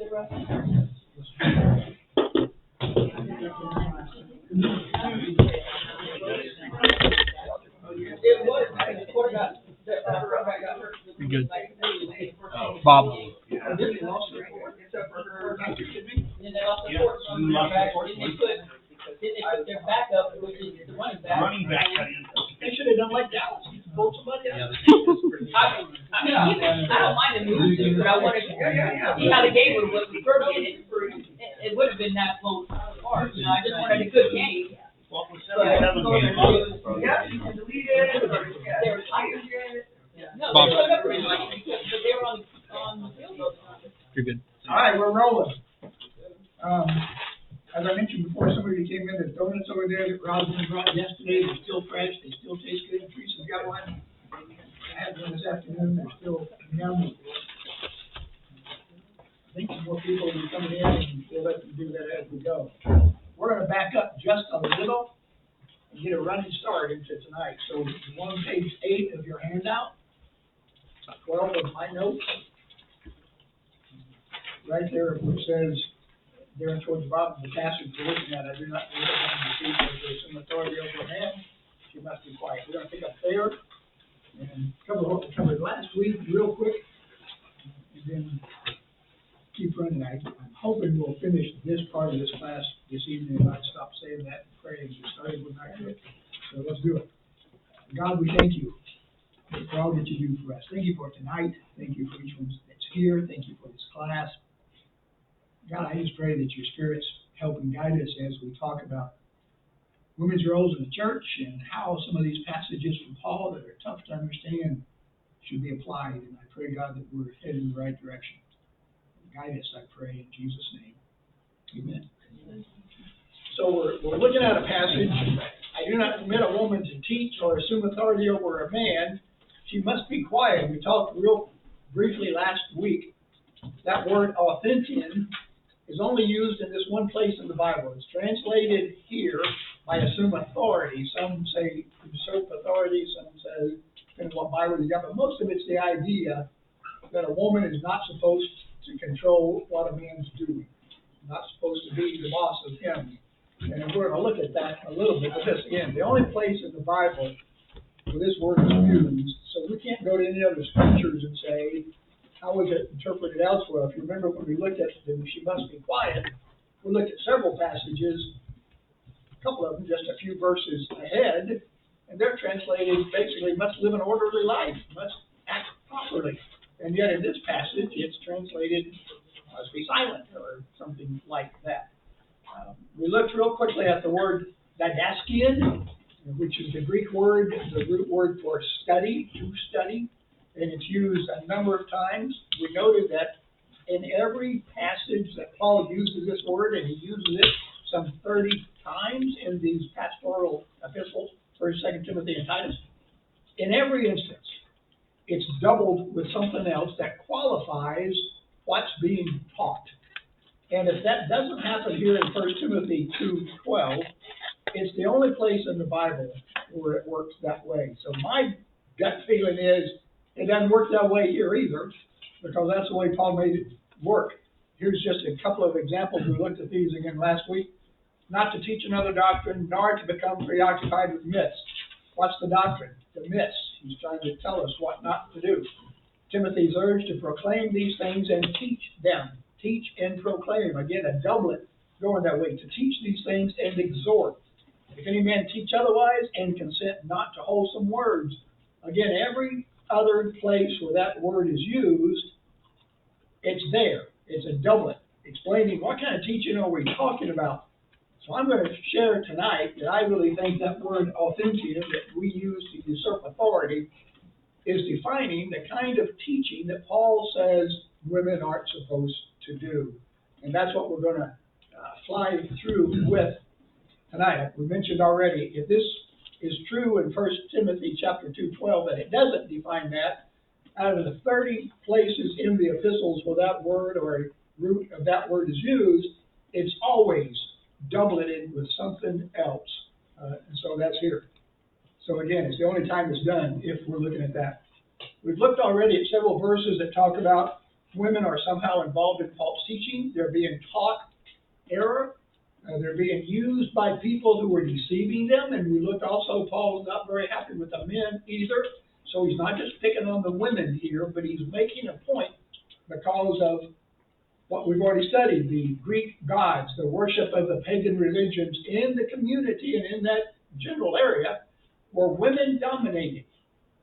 You're good. Bob. Their backup, which is the running back. They should have done like Dallas, pulled somebody out. I don't mind the move, but I wanted to see how the game would have looked. It would have been that close apart, you know, I just wanted a good game. What was 77 games? Yeah, you can delete it, or they were tired yet. No, they showed up pretty much, but they were on the field. You're good. All right, we're rolling. As I mentioned before, somebody came in, there's donuts over there that Rosalind brought yesterday, they're still fresh, they still taste good. Teresa's got one. I had one this afternoon, they're still yummy. I think some more people will be coming in, and we'll let them do that as we go. We're gonna back up just a little and get a running start into tonight. So we're on page 8 of your handout, 12 of my notes. Right there, which says, there towards the bottom of the passage we're looking at, I do not believe that one receives some authority over a man, she must be quiet. We're gonna pick up there and cover what we covered last week real quick, and then keep running. I'm hoping we'll finish this part of this class this evening, and I'd stop saying that and pray and get started with my group. So let's do it. God, we thank you for all that you do for us. Thank you for tonight. Thank you for each one that's here. Thank you for this class. God, I just pray that your Spirit's help and guide us as we talk about women's roles in the church and how some of these passages from Paul that are tough to understand should be applied. And I pray, God, that we're headed in the right direction. Guide us, I pray, in Jesus' name. Amen. So we're looking at a passage. I do not permit a woman to teach or assume authority over a man. She must be quiet. We talked real briefly last week. That word authentian is only used in this one place in the Bible. It's translated here by assume authority. Some say usurp authority, some say, depending on what Bible you got, but most of it's the idea that a woman is not supposed to control what a man's doing, not supposed to be the boss of him. And we're going to look at that a little bit, but this, again, the only place in the Bible where this word is used, so we can't go to any other scriptures and say, how was it interpreted elsewhere? If you remember when we looked at she must be quiet, we looked at several passages, a couple of them just a few verses ahead, and they're translated basically must live an orderly life, must act properly. And yet in this passage, it's translated must be silent or something like that. We looked real quickly at the word didaskian, which is the Greek word, the root word for study, to study. And it's used a number of times. We noted that in every passage that Paul uses this word, and he uses it some 30 times in these pastoral epistles, 1st, 2nd Timothy, and Titus, in every instance, it's doubled with something else that qualifies what's being taught. And if that doesn't happen here in 1 Timothy 2:12, it's the only place in the Bible where it works that way. So my gut feeling is, it doesn't work that way here either, because that's the way Paul made it work. Here's just a couple of examples. We looked at these again last week. Not to teach another doctrine, nor to become preoccupied with myths. What's the doctrine? The myths. He's trying to tell us what not to do. Timothy's urged to proclaim these things and teach them. Teach and proclaim. Again, a doublet going that way. To teach these things and exhort. If any man teach otherwise and consent not to wholesome words. Again, every other place where that word is used, it's there. It's a doublet explaining what kind of teaching are we talking about. So I'm going to share tonight that I really think that word authentian that we use to usurp authority is defining the kind of teaching that Paul says women aren't supposed to do. And that's what we're going to fly through with tonight. We mentioned already, if this is true in 1 Timothy chapter 2:12, and it doesn't define that, out of the 30 places in the epistles where that word or a root of that word is used, it's always doubleted with something else. And so that's here. So again, it's the only time it's done if we're looking at that. We've looked already at several verses that talk about women are somehow involved in false teaching. They're being taught error. They're being used by people who are deceiving them. And we looked also, Paul's not very happy with the men either. So he's not just picking on the women here, but he's making a point because of what we've already studied, the Greek gods, the worship of the pagan religions in the community and in that general area were women dominated.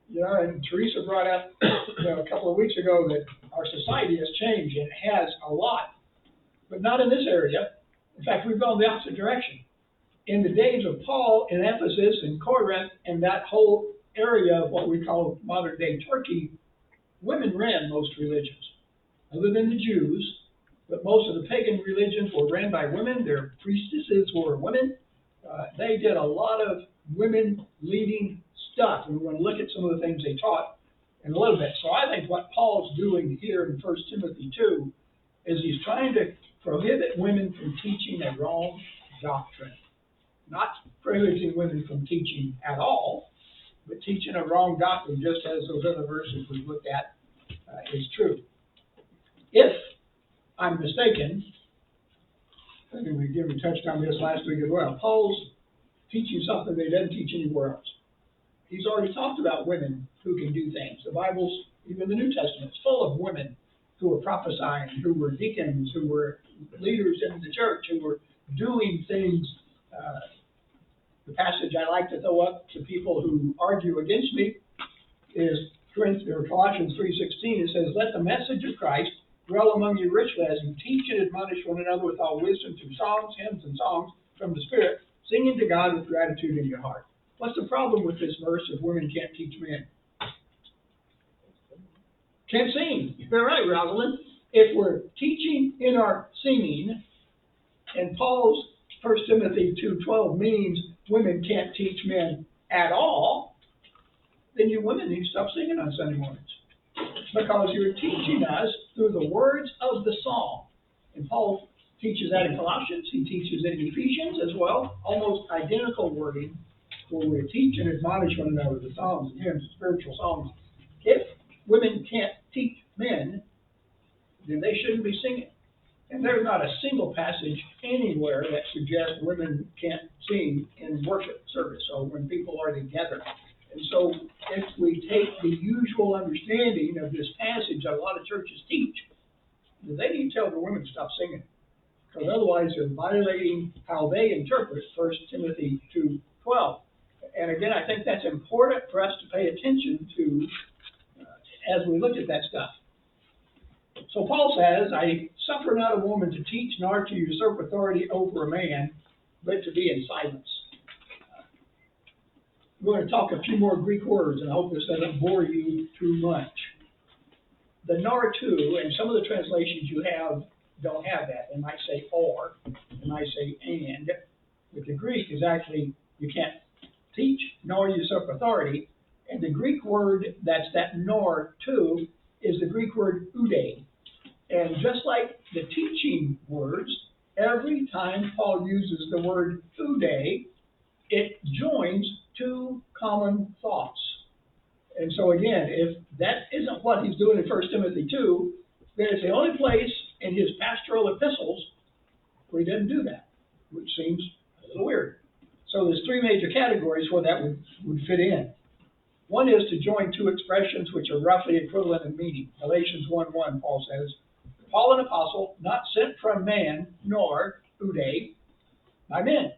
You know, and Teresa brought up a couple of weeks ago that our society has changed, and it has a lot, but not in this area. In fact, we've gone the opposite direction. In the days of Paul in Ephesus and Corinth and that whole area of what we call modern day Turkey, women ran most religions, other than the Jews. But most of the pagan religions were ran by women. Their priestesses were women. They did a lot of women leading stuff. And we're going to look at some of the things they taught in a little bit. So I think what Paul's doing here in 1 Timothy 2 is he's trying to prohibit women from teaching a wrong doctrine. Not prohibiting women from teaching at all, but teaching a wrong doctrine, just as those other verses we looked at is true. If I'm mistaken, I think we touched on this last week as well, Paul's teaching something that he doesn't teach anywhere else. He's already talked about women who can do things. The Bible's, even the New Testament, is full of women who were prophesying, who were deacons, who were leaders in the church, who were doing things. The passage I like to throw up to people who argue against me is Colossians 3:16. It says, "Let the message of Christ dwell among you richly as you teach and admonish one another with all wisdom through psalms, hymns, and songs from the Spirit, singing to God with gratitude in your heart." What's the problem with this verse if women can't teach men? Can't sing. You're right, Rosalind. If we're teaching in our singing, and Paul's 1 Timothy 2:12 means women can't teach men at all, then you women need to stop singing on Sunday mornings. Because you're teaching us through the words of the song. And Paul teaches that in Colossians. He teaches it in Ephesians as well. Almost identical wording where we teach and admonish one another, the psalms and hymns, spiritual songs. If women can't teach men, then they shouldn't be singing. And there's not a single passage anywhere that suggests women can't sing in worship service or when people are together. And so if we take the usual understanding of this passage that a lot of churches teach, then they need to tell the women to stop singing. Because otherwise they're violating how they interpret 1 Timothy 2:12. And again, I think that's important for us to pay attention to as we look at that stuff. So Paul says, "I suffer not a woman to teach, nor to usurp authority over a man, but to be in silence." We're going to talk a few more Greek words, and I hope this doesn't bore you too much. The nartu, and some of the translations you have don't have that. They might say or, they might say and. But the Greek is actually, you can't teach nor usurp authority. And the Greek word that's that nartu is the Greek word ude. And just like the teaching words, every time Paul uses the word ude, it joins two common thoughts. And so again, if that isn't what he's doing in 1 Timothy 2, then it's the only place in his pastoral epistles where he doesn't do that, which seems a little weird. So there's three major categories where that would fit in. One is to join two expressions which are roughly equivalent in meaning. Galatians 1:1, Paul says, "Paul, an apostle, not sent from man, nor, ude, by men."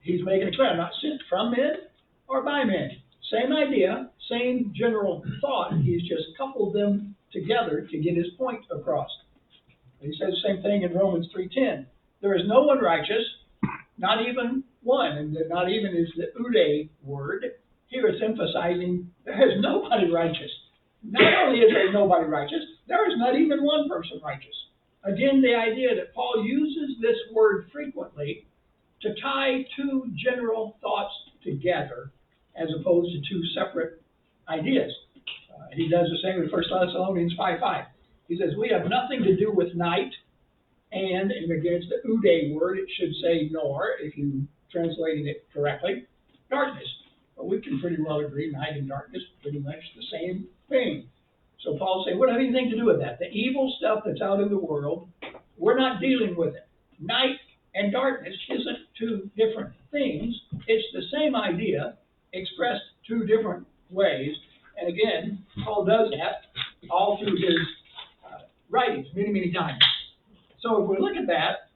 He's making it clear, not sent from men or by men. Same idea, same general thought. He's just coupled them together to get his point across. He says the same thing in Romans 3:10. "There is no one righteous, not even one." And the not even is the ude word. Here it's emphasizing there is nobody righteous. Not only is there nobody righteous, there is not even one person righteous. Again, the idea that Paul uses this word frequently to tie two general thoughts together as opposed to two separate ideas. He does the same in 1 Thessalonians 5:5. He says, "We have nothing to do with night," and against the ude word, it should say nor, if you translated it correctly, "darkness." But we can pretty well agree night and darkness pretty much the same thing. So Paul's saying, we don't have anything to do with that. The evil stuff that's out in the world, we're not dealing with it. Night and darkness isn't two different things. It's the same idea expressed two different ways. And again, Paul does that all through his writings many, many times. So if we look at that,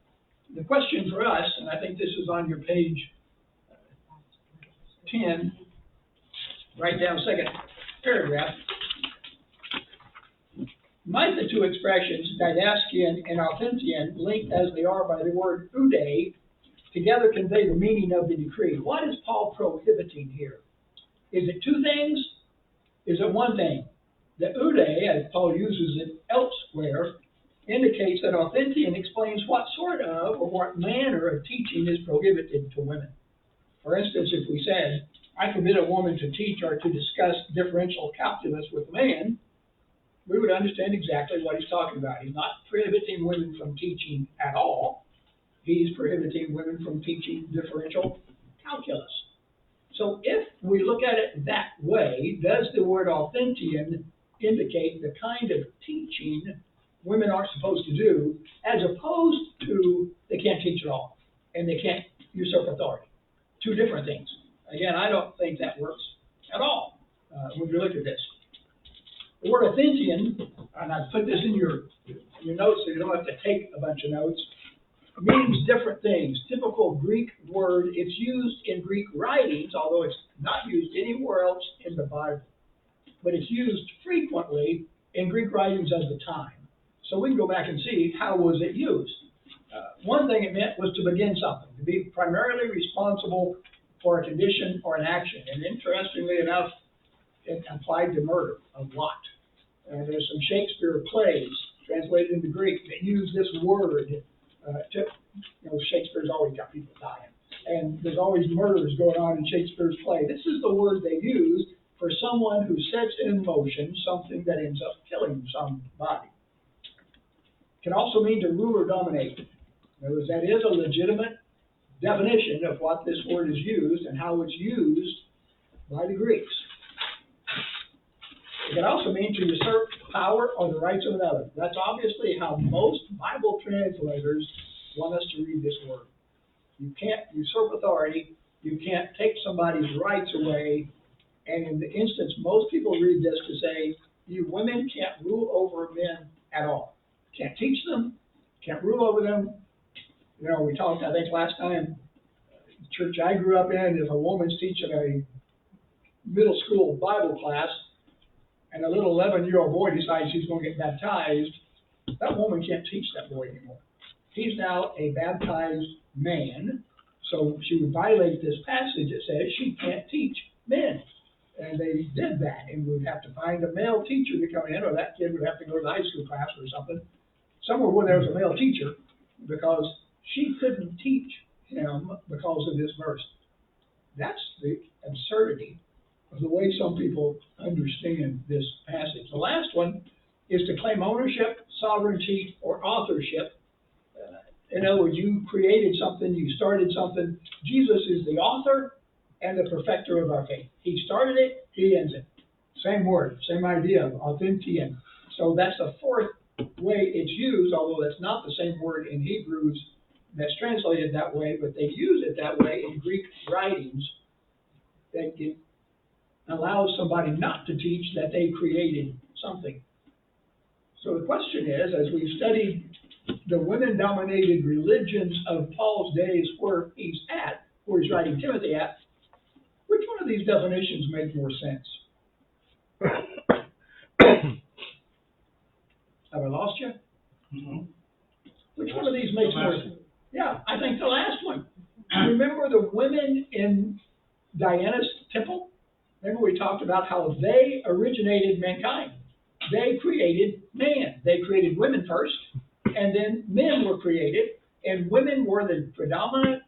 the question for us, and I think this is on your page 10, right down second paragraph. Might the two expressions, didaskian and authentian, linked as they are by the word oude, together convey the meaning of the decree? What is Paul prohibiting here? Is it two things? Is it one thing? The oude, as Paul uses it elsewhere, indicates that authentian explains what sort of or what manner of teaching is prohibited to women. For instance, if we said, I forbid a woman to teach or to discuss differential calculus with a man, we would understand exactly what he's talking about. He's not prohibiting women from teaching at all. He's prohibiting women from teaching differential calculus. So if we look at it that way, does the word authentian indicate the kind of teaching women aren't supposed to do, as opposed to they can't teach at all, and they can't usurp authority? Two different things. Again, I don't think that works at all when you look at this. The word authentian, and I've put this in your notes so you don't have to take a bunch of notes, means different things. Typical Greek word, it's used in Greek writings, although it's not used anywhere else in the Bible. But it's used frequently in Greek writings of the time. So we can go back and see how was it used. One thing it meant was to begin something, to be primarily responsible for a condition or an action. And interestingly enough, it applied to murder a lot. And there's some Shakespeare plays translated into Greek that use this word Shakespeare's always got people dying. And there's always murders going on in Shakespeare's play. This is the word they use for someone who sets in motion something that ends up killing somebody. It can also mean to rule or dominate. In other words, that is a legitimate definition of what this word is used and how it's used by the Greeks. It can also mean to usurp power or the rights of another. That's obviously how most Bible translators want us to read this word. You can't usurp authority. You can't take somebody's rights away. And in the instance, most people read this to say, you women can't rule over men at all. Can't teach them, can't rule over them. You know, we talked, I think, last time, the church I grew up in, if a woman's teaching a middle school Bible class, and a little 11-year-old boy decides he's going to get baptized, that woman can't teach that boy anymore. He's now a baptized man, so she would violate this passage that says she can't teach men. And they did that, and we'd have to find a male teacher to come in, or that kid would have to go to the high school class or something, somewhere where there was a male teacher, because she couldn't teach him because of this verse. That's the absurdity of the way some people understand this passage. The last one is to claim ownership, sovereignty, or authorship. In other words, you created something, you started something. Jesus is the author and the perfecter of our faith. He started it, he ends it. Same word, same idea of authentian. So that's the fourth way it's used, although that's not the same word in Hebrews that's translated that way, but they use it that way in Greek writings, that it allows somebody not to teach that they created something. So the question is, as we've studied the women-dominated religions of Paul's days where he's at, where he's writing Timothy at, which one of these definitions makes more sense? Have I lost you? Mm-hmm. Which one of these makes more sense? Yeah, I think the last one. Remember the women in Diana's temple? Remember we talked about how they originated mankind. They created man. They created women first, and then men were created, and women were the predominant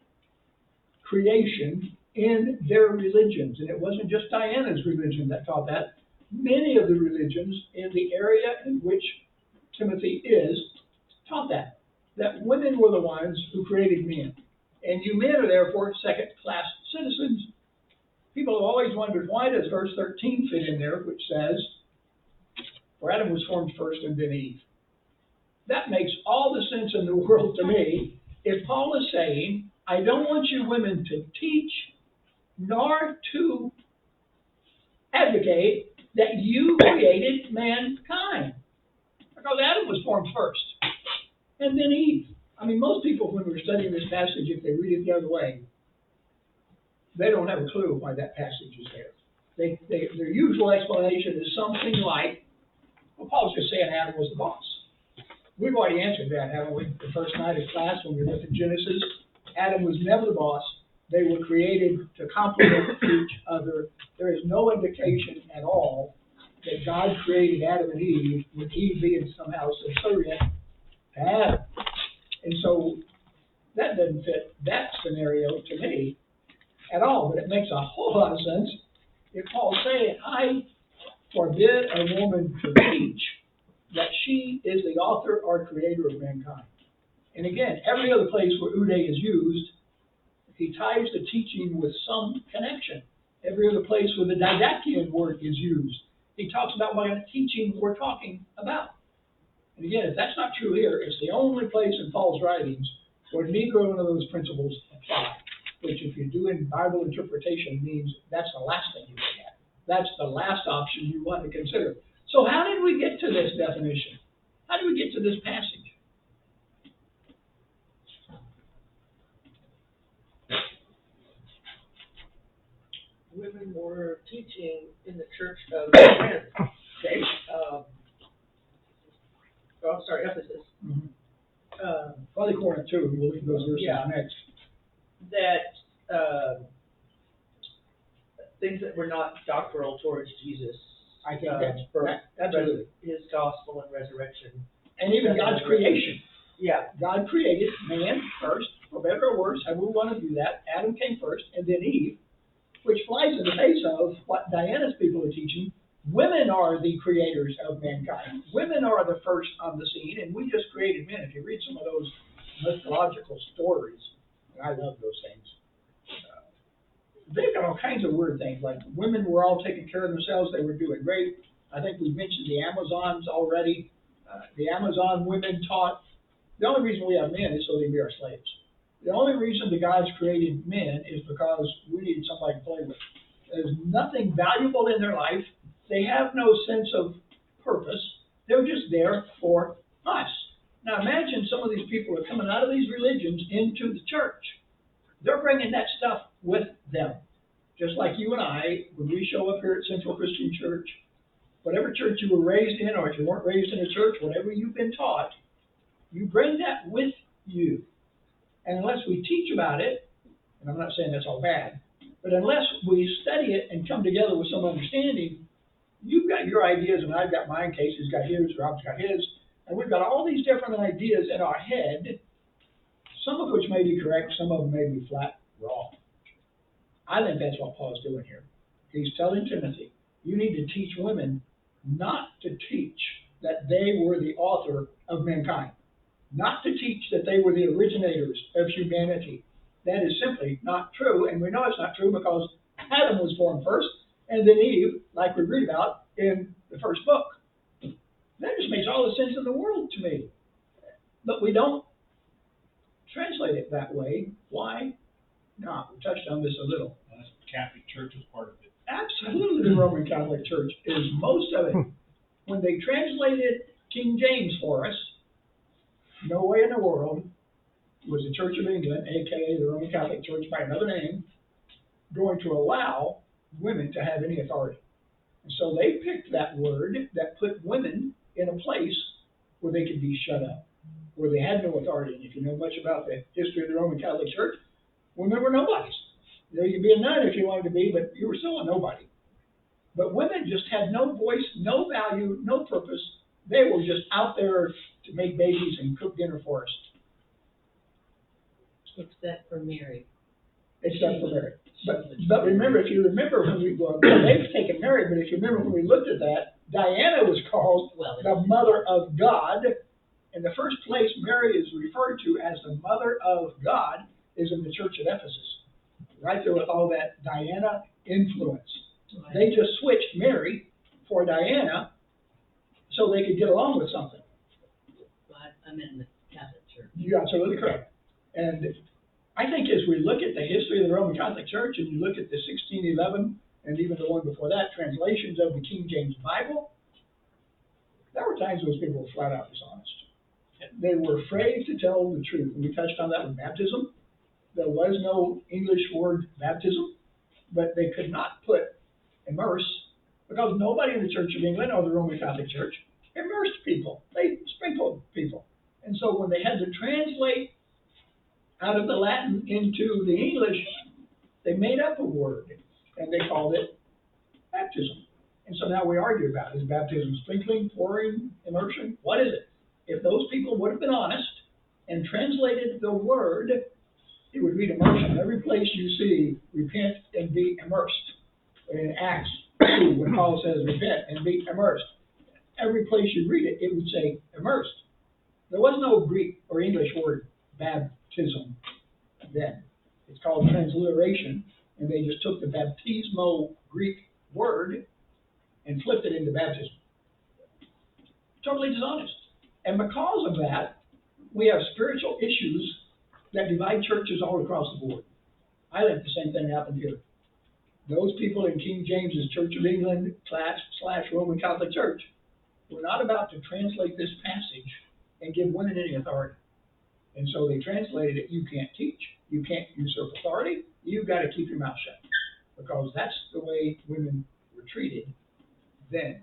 creation in their religions. And it wasn't just Diana's religion that taught that. Many of the religions in the area in which Timothy is taught that women were the ones who created men. And you men are therefore second-class citizens. People have always wondered, why does verse 13 fit in there, which says, For Adam was formed first and then Eve. That makes all the sense in the world to me. If Paul is saying, I don't want you women to teach nor to advocate that you created mankind. Because Adam was formed first, and then Eve. I mean, most people, when we're studying this passage, if they read it the other way, they don't have a clue why that passage is there. Their usual explanation is something like, well, Paul's just saying Adam was the boss. We've already answered that, haven't we? The first night of class when we looked at Genesis, Adam was never the boss. They were created to complement each other. There is no indication at all that God created Adam and Eve, with Eve being somehow subservient to Adam. And so that doesn't fit that scenario to me at all, but it makes a whole lot of sense if Paul's saying, I forbid a woman to teach that she is the author or creator of mankind. And again, every other place where ude is used, he ties the teaching with some connection. Every other place where the didactician word is used, he talks about what kind of teaching we're talking about. And again, if that's not true here, it's the only place in Paul's writings where neither one of those principles apply, which if you're doing Bible interpretation means that's the last thing you look at. That's the last option you want to consider. So how did we get to this definition? How did we get to this passage? Women were teaching in the church of Corinth. Okay. Ephesus. Mm-hmm. Probably Corinth too. We'll look at those verses next. That things that were not doctrinal towards Jesus. I think that's his gospel and resurrection. And even God's creation. Yeah. God created man first, for better or worse, however we want to do that. Adam came first, and then Eve, which flies in the face of what Diana's people are teaching. Women are the creators of mankind. Women are the first on the scene, and we just created men. If you read some of those mythological stories, and I love those things, they've got all kinds of weird things, like women were all taking care of themselves, they were doing great. I think we've mentioned the Amazons already. The Amazon women taught, the only reason we have men is so they be our slaves. The only reason the gods created men is because we needed somebody to play with. There's nothing valuable in their life. They have no sense of purpose. They're just there for us. Now imagine some of these people are coming out of these religions into the church. They're bringing that stuff with them. Just like you and I, when we show up here at Central Christian Church, whatever church you were raised in, or if you weren't raised in a church, whatever you've been taught, you bring that with you. And unless we teach about it, and I'm not saying that's all bad, but unless we study it and come together with some understanding, you've got your ideas and I've got mine, Casey's got his, Rob's got his, and we've got all these different ideas in our head, some of which may be correct, some of them may be flat wrong. I think that's what Paul's doing here. He's telling Timothy, you need to teach women not to teach that they were the author of mankind, not to teach that they were the originators of humanity. That is simply not true, and we know it's not true because Adam was born first, and then Eve, like we read about in the first book. That just makes all the sense in the world to me. But we don't translate it that way. Why not? We touched on this a little. The Catholic Church is part of it. Absolutely, the Roman Catholic Church is most of it. When they translated King James for us, no way in the world was the Church of England, aka the Roman Catholic Church by another name, going to allow women to have any authority. And so they picked that word that put women in a place where they could be shut up, where they had no authority. And if you know much about the history of the Roman Catholic Church, women were nobodies. You know, you could be a nun if you wanted to be, but you were still a nobody. But women just had no voice, no value, no purpose. They were just out there to make babies and cook dinner for us. Except for Mary. Except for Mary. But remember, if you remember when we, well, they've taken Mary, but if you remember when we looked at that, Diana was called the mother of God. And the first place Mary is referred to as the mother of God is in the church at Ephesus. Right there with all that Diana influence. They just switched Mary for Diana so they could get along with something. I'm in the Catholic Church. You're absolutely correct. And I think as we look at the history of the Roman Catholic Church, and you look at the 1611, and even the one before that, translations of the King James Bible, there were times those people were flat out dishonest. They were afraid to tell the truth. And we touched on that with baptism. There was no English word baptism, but they could not put immerse, because nobody in the Church of England or the Roman Catholic Church immersed people. They sprinkled people. And so when they had to translate out of the Latin into the English, they made up a word, and they called it baptism. And so now we argue about it. Is baptism sprinkling, pouring, immersion? What is it? If those people would have been honest and translated the word, it would read immersion. Every place you see repent and be immersed. In Acts 2, when Paul says repent and be immersed, every place you read it, it would say immersed. There was no Greek or English word baptism then. It's called transliteration, and they just took the baptismo Greek word and flipped it into baptism. Totally dishonest. And because of that, we have spiritual issues that divide churches all across the board. I think the same thing happened here. Those people in King James's Church of England / Roman Catholic Church were not about to translate this passage and give women any authority. And so they translated it, you can't teach, you can't usurp authority, you've got to keep your mouth shut. Because that's the way women were treated then.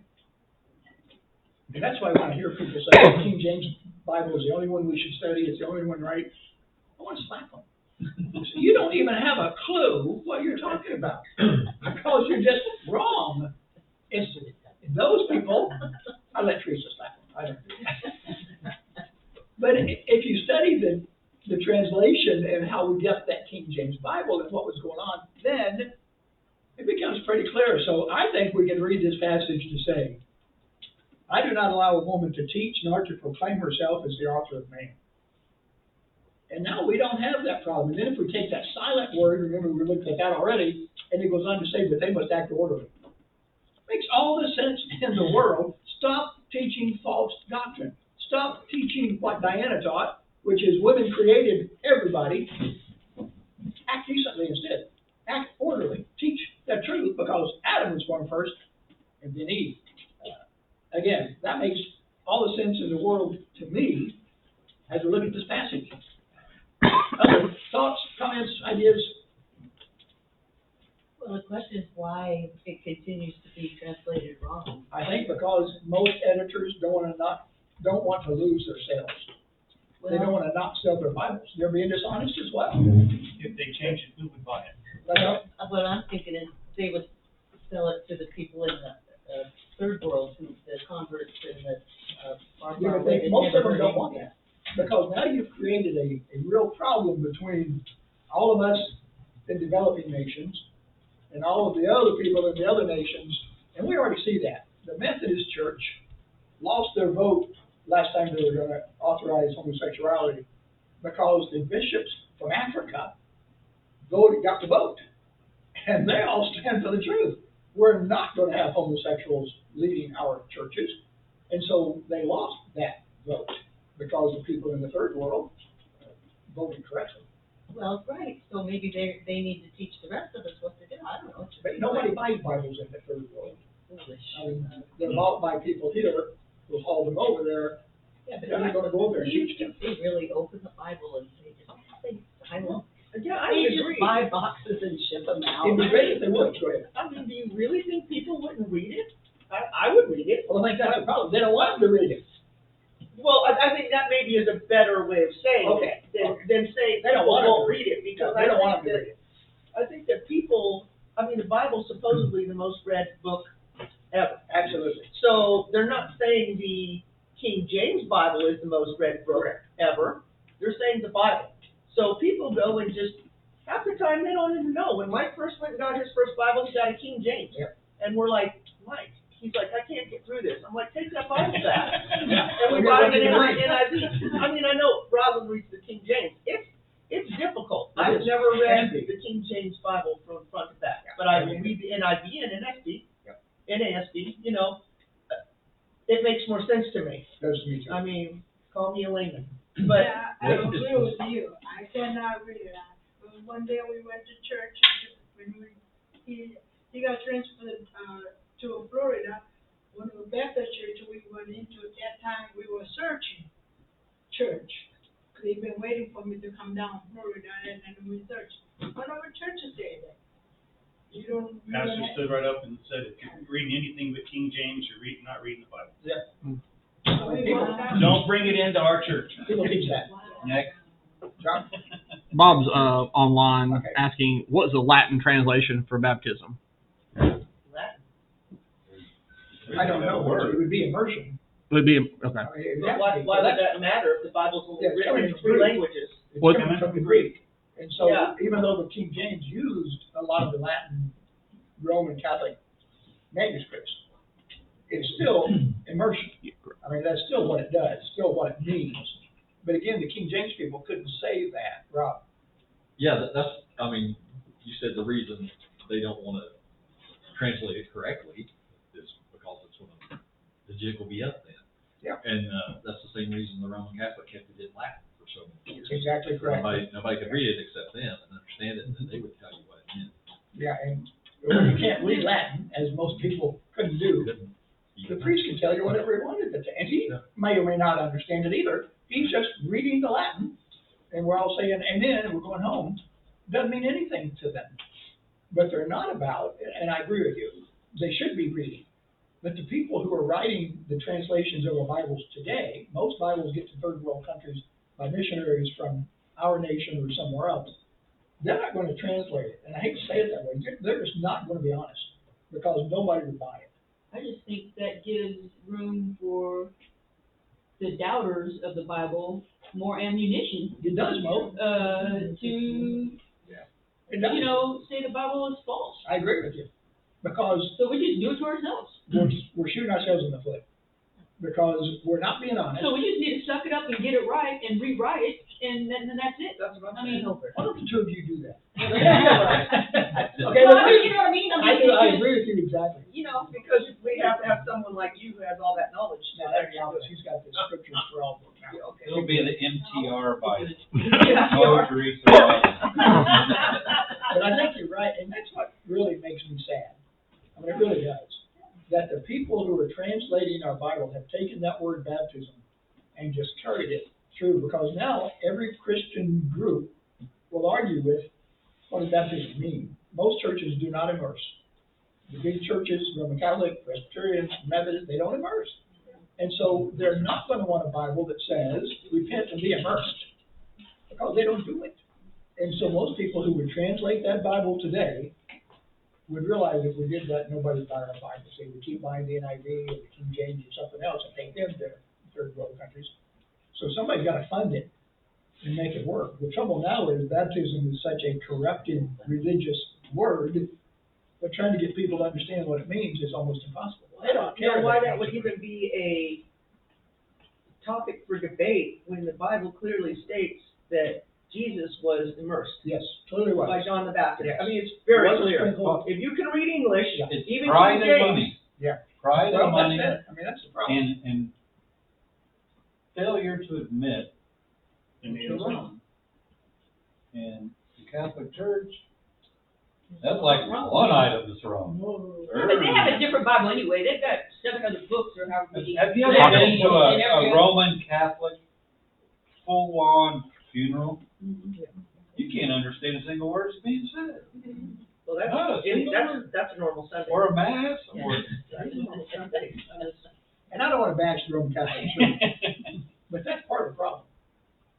And that's why when I hear people say the King James Bible is the only one we should study, it's the only one right, I want to slap them. So you don't even have a clue what you're talking about, because you're just wrong. It's those people, I let Teresa slap them, I don't do that. But if you study the translation and how we get that King James Bible and what was going on, then it becomes pretty clear. So I think we can read this passage to say, I do not allow a woman to teach nor to proclaim herself as the author of man. And now we don't have that problem. And then if we take that silent word, remember we looked at that already, and it goes on to say, but they must act orderly. Makes all the sense in the world. Stop teaching false doctrine. Stop teaching what Diana taught, which is women created everybody. Act decently instead. Act orderly. Teach the truth, because Adam was born first, and then Eve. Again, that makes all the sense in the world to me as we look at this passage. Other thoughts, comments, ideas? Well, the question is why it continues to be translated wrong. I think because most editors don't want to lose their sales. They don't want to not sell their Bibles. They're being dishonest as well. If they change it, who would buy it? What I'm thinking is they would sell it to the people in the third world, who the converts in the far Yeah, away. but most of them don't want that, because now you've created a real problem between all of us in developing nations and all of the other people in the other nations, and we already see that. The Methodist Church lost their vote last time they were going to authorize homosexuality, because the bishops from Africa got the vote, and they all stand for the truth. We're not going to have homosexuals leading our churches, and so they lost that vote because the people in the third world voted correctly. Well, right, so maybe they need to teach the rest of us what to do. I don't know. But nobody buys Bibles in the third world. Foolish. I mean, they're bought by people here who haul them over there. Yeah, but They're not going to go over there and teach them. they really open the Bible and say, I will. Yeah, I They would just agree. buy boxes and ship them out. It'd be great if they would. Go ahead. I mean, do you really think people wouldn't read it? I would read it. Well, I think that's the problem. They don't want them to read it. Well, I think that maybe is a better way of saying Okay. it than saying They don't people want them won't to read it, because They don't want them to read it. I think that people, I mean, the Bible's supposedly the most read book ever. Absolutely. So they're not saying the King James Bible is the most read book ever. They're saying the Bible. So people go and just, half the time they don't even know. When Mike first went and got his first Bible, he got a King James. Yep. And we're like, Mike, he's like, I can't get through this. I'm like, take that Bible back. Yeah. And we got it in NIV. I mean, I know Robin reads the King James. It's difficult. I've never read the King James Bible from front to back, but I will read the NIV and NASB, you know. it makes more sense to me. Does to me too. I mean, call me a layman, but Yeah, I agree with you. I cannot read it. One day we went to church, when he got transferred, to Florida, one of the Baptist church we went into at that time, we were searching church. They've been waiting for me to come down Florida, and then we searched. One of the churches said that. You don't Pastor have- stood right up and said, if you're reading anything but King James, you're not reading the Bible. Don't bring it into our church. People teach that. Next. John? Bob's online Okay. asking, what is the Latin translation for baptism? I don't know, it would be immersion. Would be, okay. I mean, it would have to why be. would that matter if the Bible's only Yeah, it's written in coming 3 from languages? It's What- coming from the Greek. And so, Yeah. even though the King James used a lot of the Latin, Roman Catholic manuscripts, it's still immersion. I mean, that's still what it does, still what it means. But again, the King James people couldn't say that, Rob. Yeah, that's, I mean, you said the reason they don't wanna translate it correctly is because it's when the jig will be up then. Yeah. And, that's the same reason the Roman Catholic kept it in Latin for so many years. Exactly correct. Nobody could read it except them and understand it, and then they would tell you what it meant. Yeah, and when you can't read Latin, as most people couldn't do, the priest can tell you whatever he wanted to, and he may or may not understand it either. He's just reading the Latin, and we're all saying amen, and we're going home. Doesn't mean anything to them. But they're not about, and I agree with you, they should be reading. But the people who are writing the translations of our Bibles today, most Bibles get to third world countries by missionaries from our nation or somewhere else. They're not going to translate it, and I hate to say it that way, they're just not going to be honest, because nobody would buy it. I just think that gives room for the doubters of the Bible more ammunition, It does, Mo. to, It does. you know, say the Bible is false. I agree with you, because So we just do it to ourselves. we're shooting ourselves in the foot, because we're not being honest. So we just need to suck it up and get it right and rewrite it, and then that's it. That's what I I'm mean, saying. Why don't the two of you do that? Okay, Okay, well, you know what I mean? I do, I agree with you exactly. You know, Because we have to have someone like you who has all that knowledge. Now, there you go, she's got the scriptures for all of them. Okay. It'll be the MTR Bible. Yeah. No Teresa Bible. But I think you're right, and that's what really makes me sad. I mean, it really does. That the people who are translating our Bible have taken that word baptism and just carried it through, because now every Christian group will argue with, what does baptism mean? Most churches do not immerse. The big churches, Roman Catholic, Presbyterian, Methodist, they don't immerse. And so they're not going to want a Bible that says, repent and be immersed, because they don't do it. And so most people who would translate that Bible today would realize if we did that, nobody would buy our Bible. Say, we keep buying the NIV or the King James or something else and take them to third world countries. So somebody's got to fund it and make it work. The trouble now is baptism is such a corrupted religious word, but trying to get people to understand what it means is almost impossible. They don't You know care why that that would even be a topic for debate when the Bible clearly states that Jesus was immersed Yes, clearly was. by John the Baptist. Yes. I mean, it's very Was clear. sprinkled. If you can read English, Yeah. It's even pride King and James. money. Yeah. Pride Well, and money that's it. I mean, that's the problem. and failure to admit And you're wrong. And the Catholic Church, that's like one item that's wrong. but they have a different Bible anyway. They've got 700 books or however many. Have you ever Yeah. been to And every a other- Roman Catholic full-on funeral? Mhm. You can't understand a single word that's being said. Well, that's, No, that's a normal Sunday. Or a mass, or. That's a normal Sunday. And I don't want to bash the Roman Catholic Church, but that's part of the problem,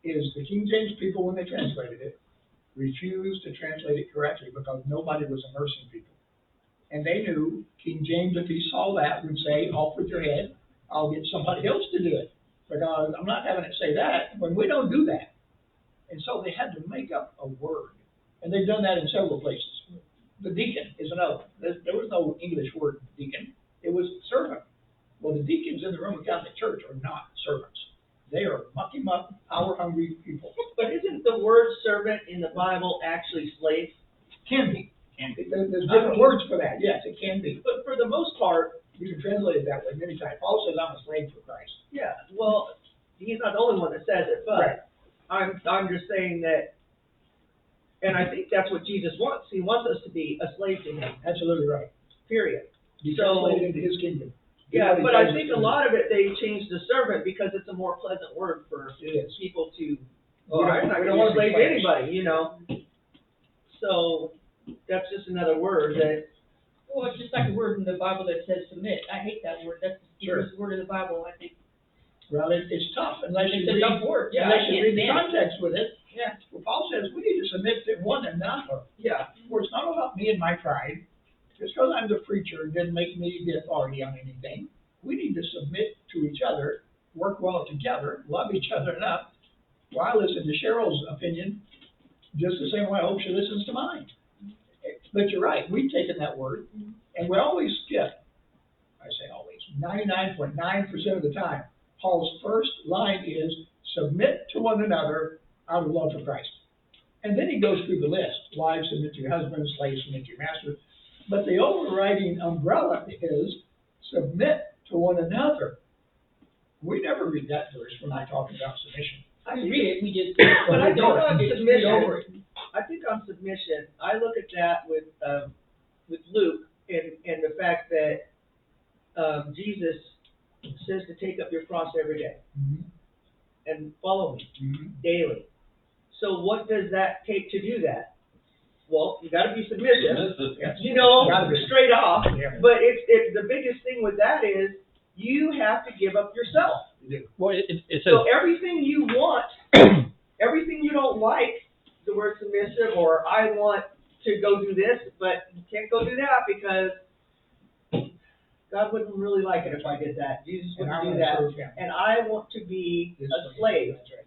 is the King James people, when they translated it, refused to translate it correctly because nobody was immersing people. And they knew King James, if he saw that, would say, off with your head, I'll get somebody else to do it, because I'm not having it say that, when we don't do that. And so they had to make up a word, and they've done that in several places. The deacon is another. There was no English word deacon, it was servant. Well, the deacons in the Roman Catholic Church are not servants. They are mucky-muck, power-hungry people. But isn't the word servant in the Bible actually slave? Can be. There's different words for that, yes, it can be. But for the most part, You can translate it that way many times. Paul says, I'm a saying that, and I think that's what Jesus wants. He wants us to be a slave to him, Absolutely right. period. Be So- translated into his kingdom. Do Yeah, what he but I tells us think to a do. lot of it, they changed the servant because it's a more pleasant word for It is. people to, We don't- I'm not we gonna don't wanna be slave be to slaves. anybody, you know? So, that's just another word that, Well, it's just like a word in the Bible that says submit. I hate that word. That's the Sure. worst word in the Bible, I think. Well, it's tough unless you It's a read, tough word, yeah, I unless you can't read the stand it. context with it. Yeah. Well, Paul says we need to submit to one another. yeah, Where it's not about me and my pride. Just because I'm the preacher didn't make me the authority on anything. We need to submit to each other, work well together, love each other enough. Well, I listen to Cheryl's opinion just the same way I hope she listens to mine. But you're right, we've taken that word and we always skip. I say always, 99.9% of the time. Paul's first line is submit to one another out of love for Christ. And then he goes through the list. Wives, submit to your husbands, slaves, submit to your masters. But the overriding umbrella is submit to one another. We never read that verse when we're talking about submission. I read it, we just. but I think ignore it. on We just read over submission, I think on submission, I look at that with Luke and the fact that, Jesus says to take up your cross every day Mhm. and follow me Mhm. daily. So what does that take to do that? Well, you gotta be submissive, you know, Gotta be. straight off, Yeah. but it's, the biggest thing with that is, you have to give up yourself. Well, it says, So everything you want, everything you don't like, the word submissive, or I want to go do this, but you can't go do that because God wouldn't really like it if I did that. Jesus And I wouldn't do wanna that. serve him. And I want to be His a slave That's right.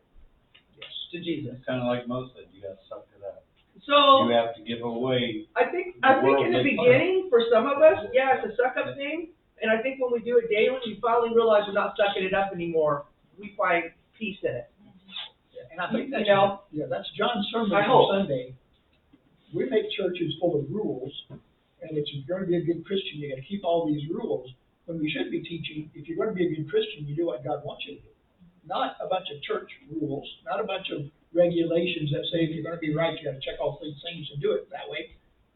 Yes. to Jesus. It's kinda like most said, you gotta suck it up. So, You have to give away. I think in the Worldly beginning, for some of us, yeah, it's a suck up thing. And I think when we do it daily, we finally realize we're not sucking it up anymore. We find peace in it. And I think that's, You know? yeah, that's John's sermon I on hope. Sunday. We make churches full of rules, and if you're gonna be a good Christian, you gotta keep all these rules. When we should be teaching, if you're gonna be a good Christian, you do what God wants you to do. Not a bunch of church rules, not a bunch of regulations that say if you're gonna be right, you gotta check all these things and do it that way.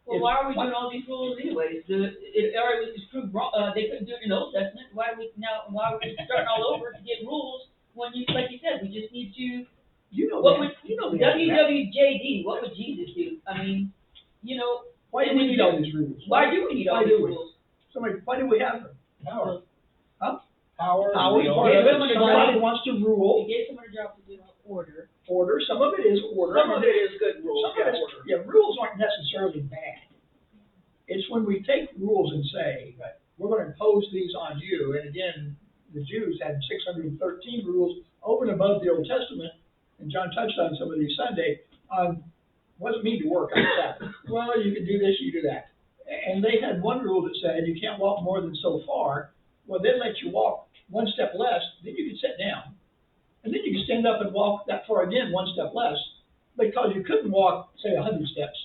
Well, why are we doing all these rules anyways? It already was proved wrong, they couldn't do it in the Old Testament, why are we starting all over to get rules when you, like you said, we just need to, You know what that. would, You know the answer to that. WWJD, what would Jesus do? I mean, you know, Why do we need all these rules? why do we need all Why these do we? rules? Somebody, why do we have them? Power. Huh? Power. Power is the part of Yeah, it. somebody Somebody does. wants to We rule, gave someone a job to do order. order, some of it is order. Some of it is good rules, Some of yeah, it's, yeah, rules aren't necessarily bad. It's when we take rules and say, we're gonna impose these on you, and again, the Jews had 613 rules over and above the Old Testament, and John touched on some of these Sunday, on what does it mean to work on the Sabbath? Well, you can do this, you do that. And they had one rule that said you can't walk more than so far. Well, they let you walk one step less, then you can sit down. And then you can stand up and walk that far again, one step less, because you couldn't walk, say, 100 steps.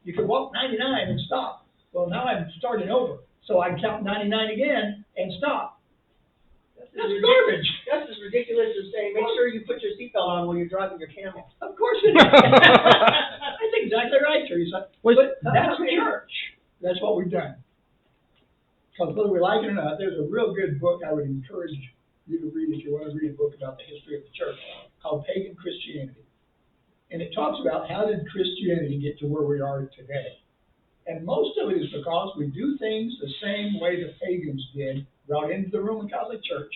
You could walk 99 and stop. Well, now I'm starting over, so I can count 99 again and stop. That's garbage. That's as ridiculous as saying, make sure you put your seatbelt on when you're driving your camel. Of course it is. That's exactly right, Teresa. Was- But that's church. That's what we've done. Because whether we like it or not, there's a real good book I would encourage you to read if you want to read a book about the history of the church called Pagan Christianity. And it talks about how did Christianity get to where we are today. And most of it is because we do things the same way the pagans did, brought into the Roman Catholic Church.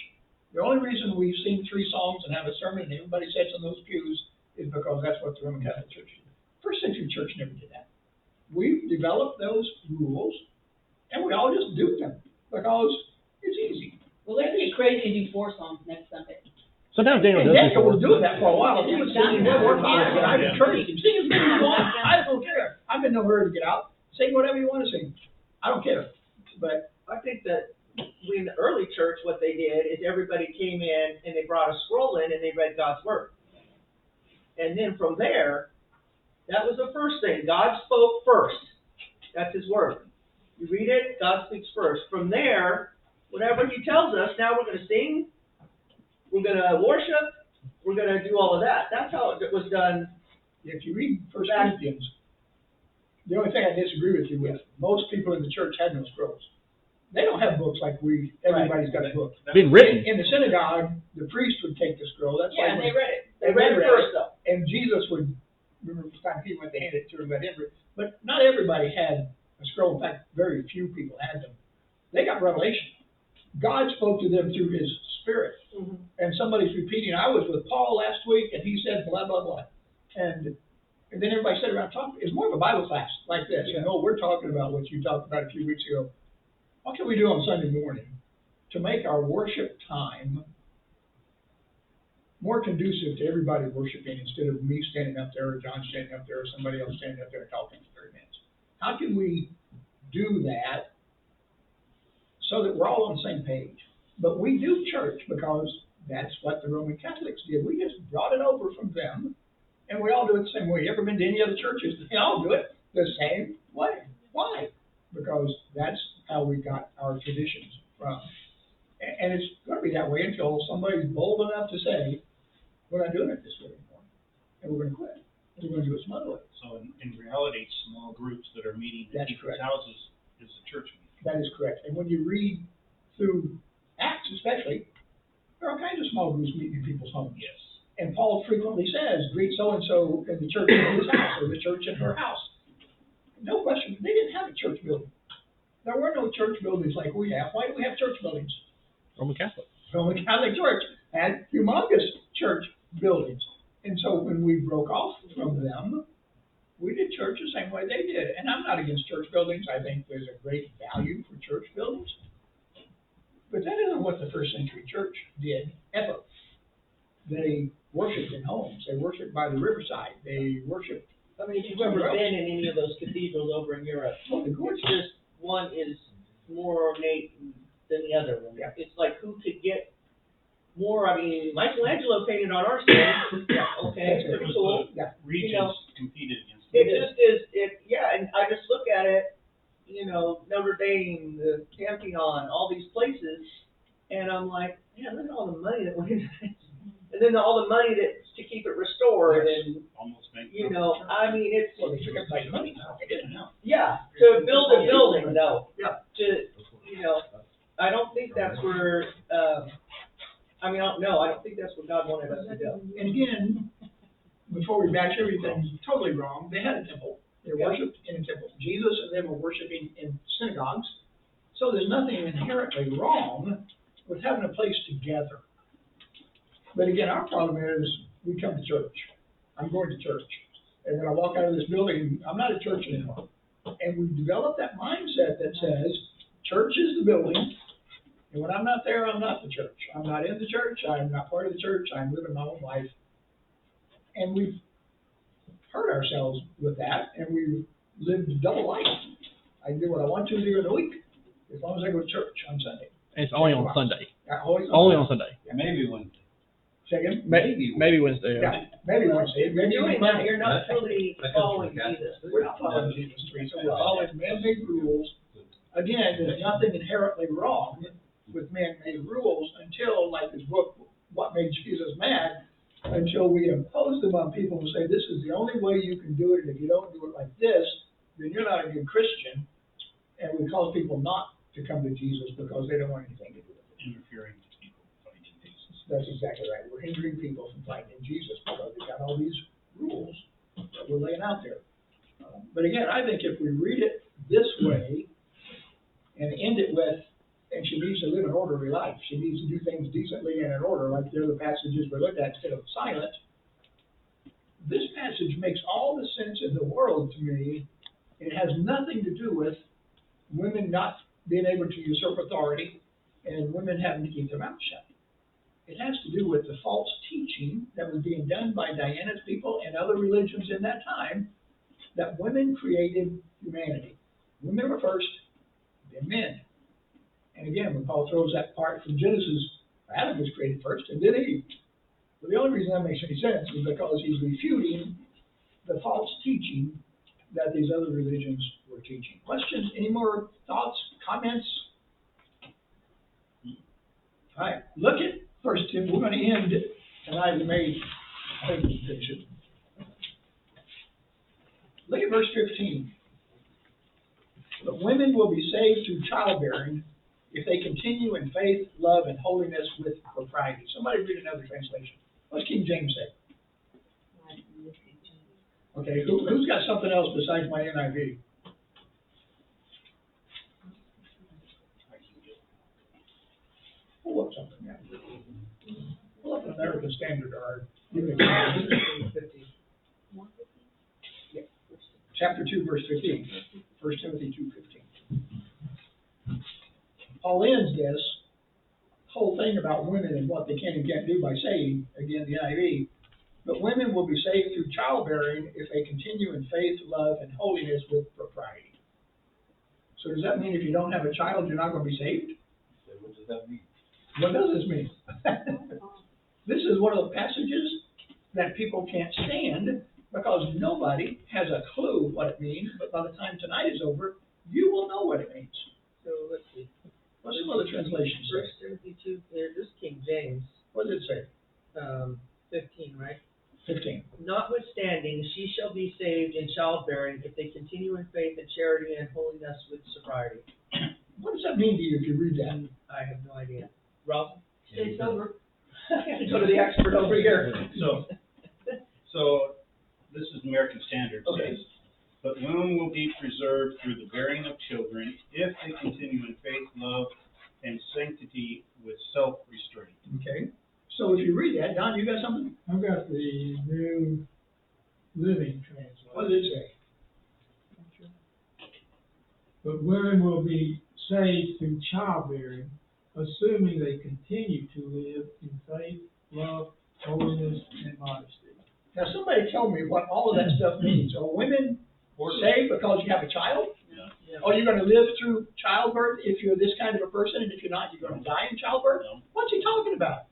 The only reason we've seen 3 songs and have a sermon and everybody sits in those pews is because that's what the Roman Catholic Church did. First century church never did that. We've developed those rules, and we all just do them because it's easy. Well, let's get crazy and do 4 songs next Sunday. sometimes Daniel And does Daniel before. was doing that for a while. He was singing more songs, and I've encouraged him. Sing as many as you want. I don't care. I'm in no hurry to get out. Sing whatever you want to sing. I don't care. But I think that in the early church, what they did is everybody came in and they brought a scroll in and they read God's word. And then from there, that was the first thing. God spoke first. That's his word. You read it, God speaks first. From there, whatever he tells us, now we're going to sing, we're going to worship, we're going to do all of that. That's how it was done if you read First Corinthians, the only thing I disagree with you with, most people in the church had no scrolls. They don't have books like everybody's got a book. Being written. In the synagogue, the priest would take the scroll, that's why. Yeah, and they read it. They read it first though. And Jesus would, remember the time he went to hand it to him, let him read. But not everybody had a scroll. In fact, very few people had them. They got revelation. God spoke to them through his spirit. Mhm. And somebody's repeating, I was with Paul last week and he said blah, blah, blah. And then everybody sat around talking. It's more of a Bible class like this. You know, we're talking about what you talked about a few weeks ago. What can we do on Sunday morning to make our worship time more conducive to everybody worshiping instead of me standing up there or John standing up there or somebody else standing up there talking for 30 minutes? How can we do that so that we're all on the same page? But we do church because that's what the Roman Catholics did. We just brought it over from them, and we all do it the same way. You ever been to any other churches? They all do it the same way. Why? Because that's how we got our traditions from. And it's going to be that way until somebody's bold enough to say, we're not doing it this way anymore, and we're going to quit. We're going to do it some other way. So in reality, small groups that are meeting in That's people's correct. houses is a church meeting. That is correct. And when you read through Acts especially, there are all kinds of small groups meeting in people's homes. Yes. And Paul frequently says, greet so-and-so in the church in his house, or the church in her house. No question, they didn't have a church building. There were no church buildings like we have. Why do we have church buildings? Roman Catholic. Roman Catholic Church had humongous church buildings. And so when we broke off from them, we did church the same way they did. And I'm not against church buildings. I think there's a great value for church buildings. But that isn't what the first century church did, ever. They worshiped in homes. They worshiped by the riverside. They worshiped. I mean, if you've ever been in any of those cathedrals over in Europe, it's just, one is more ornate than the other one. Yeah. It's like who could get more, I mean, Michelangelo painted on our stage, okay, It pretty was cool. the regions competed against. It just is, and I just look at it, you know, Notre Dame, the Pantheon, all these places, and I'm like, man, look at all the money that went into this. And then all the money to keep it restored, and, Almost bankrupt. you know, I mean, it's, Well, they took everybody's money now. They didn't know. yeah, to build a building though. Yeah. You know, I don't think that's where, I mean, I don't think that's what God wanted us to do. And again, before we bash everything totally wrong, they had a temple. They worshipped in a temple. Jesus and them were worshiping in synagogues. So there's nothing inherently wrong with having a place together. But again, our problem is we come to church. I'm going to church. And when I walk out of this building, I'm not at church anymore. And we've developed that mindset that says church is the building. And when I'm not there, I'm not the church. I'm not in the church. I'm not part of the church. I'm living my own life. And we've hurt ourselves with that, and we've lived a double life. I can do what I want to during the week, as long as I go to church on Sunday. And it's only on Sunday. Always Only on Sunday. Maybe Wednesday. Second? Maybe Wednesday. Yeah, maybe Wednesday, maybe Doing that, Monday. you're not truly That comes following from Catholic. Jesus. We're not following Jesus' streets, so we're following man-made rules. Again, there's nothing inherently wrong with man-made rules until, like his book, What Made Jesus Mad, until we impose them on people and say, this is the only way you can do it, and if you don't do it like this, then you're not a good Christian. And we cause people not to come to Jesus because they don't want anything to do with it. Interfering with people finding Jesus. That's exactly right. We're hindering people from finding Jesus because they got all these rules that we're laying out there. But again, I think if we read it this way and end it with, and she needs to live an orderly life. She needs to do things decently and in order, like the other passages we looked at instead of silent. This passage makes all the sense in the world to me. It has nothing to do with women not being able to usurp authority and women having to keep their mouth shut. It has to do with the false teaching that was being done by Diana's people and other religions in that time, that women created humanity. Women were first, then men. And again, when Paul throws that part from Genesis, Adam was created first, and then Eve. But the only reason that makes any sense is because he's refuting the false teaching that these other religions were teaching. Questions? Any more thoughts, comments? All right, look at 1 Timothy. We're going to end tonight. I think we can finish it. Look at verse 15. But women will be saved through childbearing if they continue in faith, love, and holiness with propriety. Somebody read another translation. What's King James say? Okay, who's got something else besides my NIV? Pull up something now. Pull up an American Standard or chapter 2, verse 15. 1 Timothy 2:15. Paul ends this whole thing about women and what they can and can't do by saying, again, the NIV, but women will be saved through childbearing if they continue in faith, love, and holiness with propriety. So does that mean if you don't have a child, you're not going to be saved? What does that mean? What does this mean? This is one of the passages that people can't stand because nobody has a clue what it means, but by the time tonight is over, you will know what it means. So let's see. What's some other translations say? First Timothy 2, this King James, What does it say? 15, right? 15. Notwithstanding, she shall be saved in childbearing if they continue in faith and charity and holiness with sobriety. What does that mean to you if you read that? I have no idea. Ralph? Stay sober. I have to go to the expert over here. So this is American Standard Okay. says, but women will be preserved through the bearing of children if they continue in faith, love, and sanctity with self-restraint. Okay. So if you read that, Don, you got something? I've got the New Living What Translation. does it say? But women will be saved through childbearing, assuming they continue to live in faith, love, holiness, and modesty. Now, somebody tell me what all of that stuff means. Are women saved because you have a child? Yeah. Are you going to live through childbirth if you're this kind of a person, and if you're not, you're going to die in childbirth? No. What's he talking about?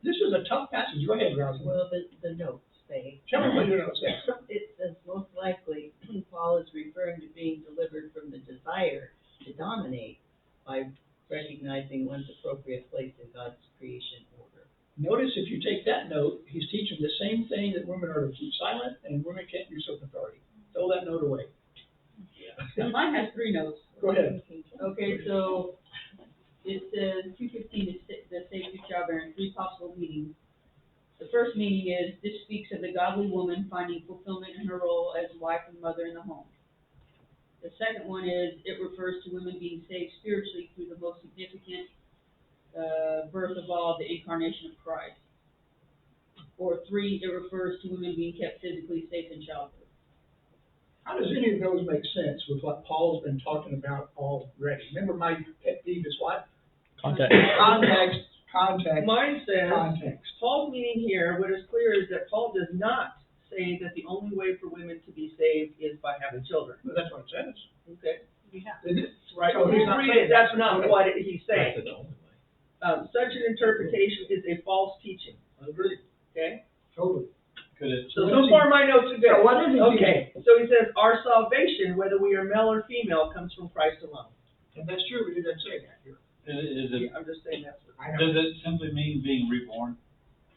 This is a tough passage. Go ahead, Rosie. Well, the notes say, Tell me what your notes say. it says most likely Paul is referring to being delivered from the desire to dominate by recognizing one's appropriate place in God's creation order. Notice if you take that note, he's teaching the same thing that women are to keep silent and women can't usurp authority. Throw that note away. So mine has 3 notes. Go ahead. Okay, so it says 2:15 is the safe through childbearing, 3 possible meanings. The first meaning is this speaks of the godly woman finding fulfillment in her role as wife and mother in the home. The second one is it refers to women being saved spiritually through the most significant birth of all, the incarnation of Christ. Or 3, it refers to women being kept physically safe in childbirth. How does any of those make sense with what Paul's been talking about already? Remember, my pet peeve is what? Contact. Context. Mine says, Context. Paul's meaning here, what is clear is that Paul does not say that the only way for women to be saved is by having children. Well, that's what it says. Okay? Isn't it? Right. So he's not Read saying it, that's that. not Okay. what he's saying. That's the only way. Such an interpretation is a false teaching, I agree. okay? Totally. Could it, So What is he- far my notes are good. So what is he Okay, so he says, our salvation, whether we are male or female, comes from Christ alone. And that's true, but he didn't say that here. Is it, I'm just saying that's what. I know. does it simply mean being reborn?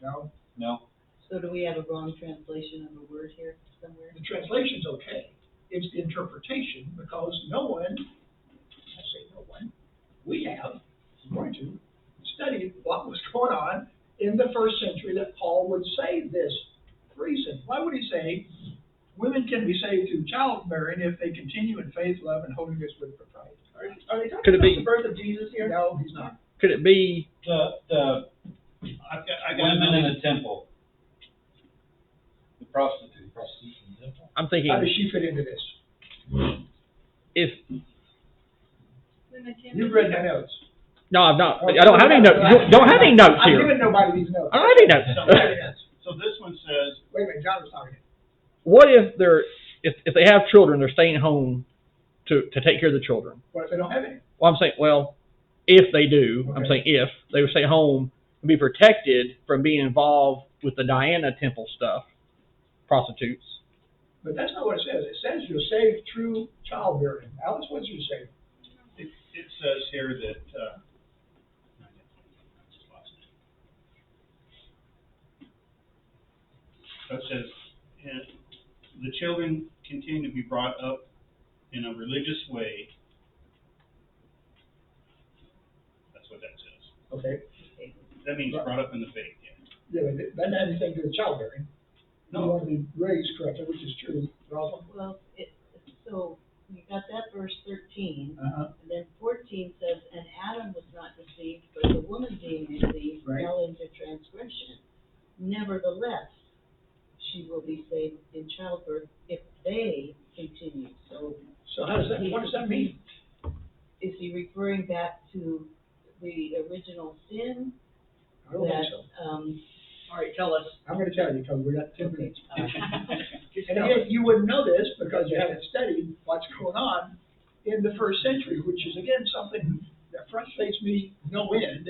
No, No? So do we have a wrong translation of the word here somewhere? the translation's okay. It's the interpretation, because no one, I say no one, we have, going to, studied what was going on in the first century that Paul would say this reason. Why would he say women can be saved through childbearing if they continue in faith, love, and holiness with propriety? Are they talking Could it about be- the birth of Jesus here? No, he's not. Could it be, The I got women in another, the temple. The prostitution in the temple. I'm How thinking, does she fit into this? if, Women can You've read my notes. no, I've not, I don't have any notes, don't have any notes I'm here. giving nobody these notes. I don't have any notes. so this one says, Wait a minute, John was talking. What if they're, if they have children, they're staying home to take care of the children? What if they don't have any? Well, I'm saying, well, if they do, I'm Okay. saying if, they would stay home and be protected from being involved with the Diana temple stuff, prostitutes. But that's not what it says. It says you're saved through childbearing. Alice, what does it say? it says here that, it says, the children continue to be brought up in a religious way. That's what that says. Okay, That means brought up in the faith, yeah. yeah, but that doesn't have anything to do with childbearing. You No. want to be raised correctly, which is true, Rosalind. Well, so you got that verse 13, Uh-huh. and then 14 says, and Adam was not deceived, but the woman being deceived Right. fell into transgression. Nevertheless, she will be saved in childbirth if they continue. So So how does that, what does that mean? is he referring back to the original sin? I don't think That, so. All right, tell us. I'm gonna tell you, because we got 10 minutes. Just And tell again, us. you wouldn't know this because you haven't studied what's going on in the first century, which is again something that frustrates me no end,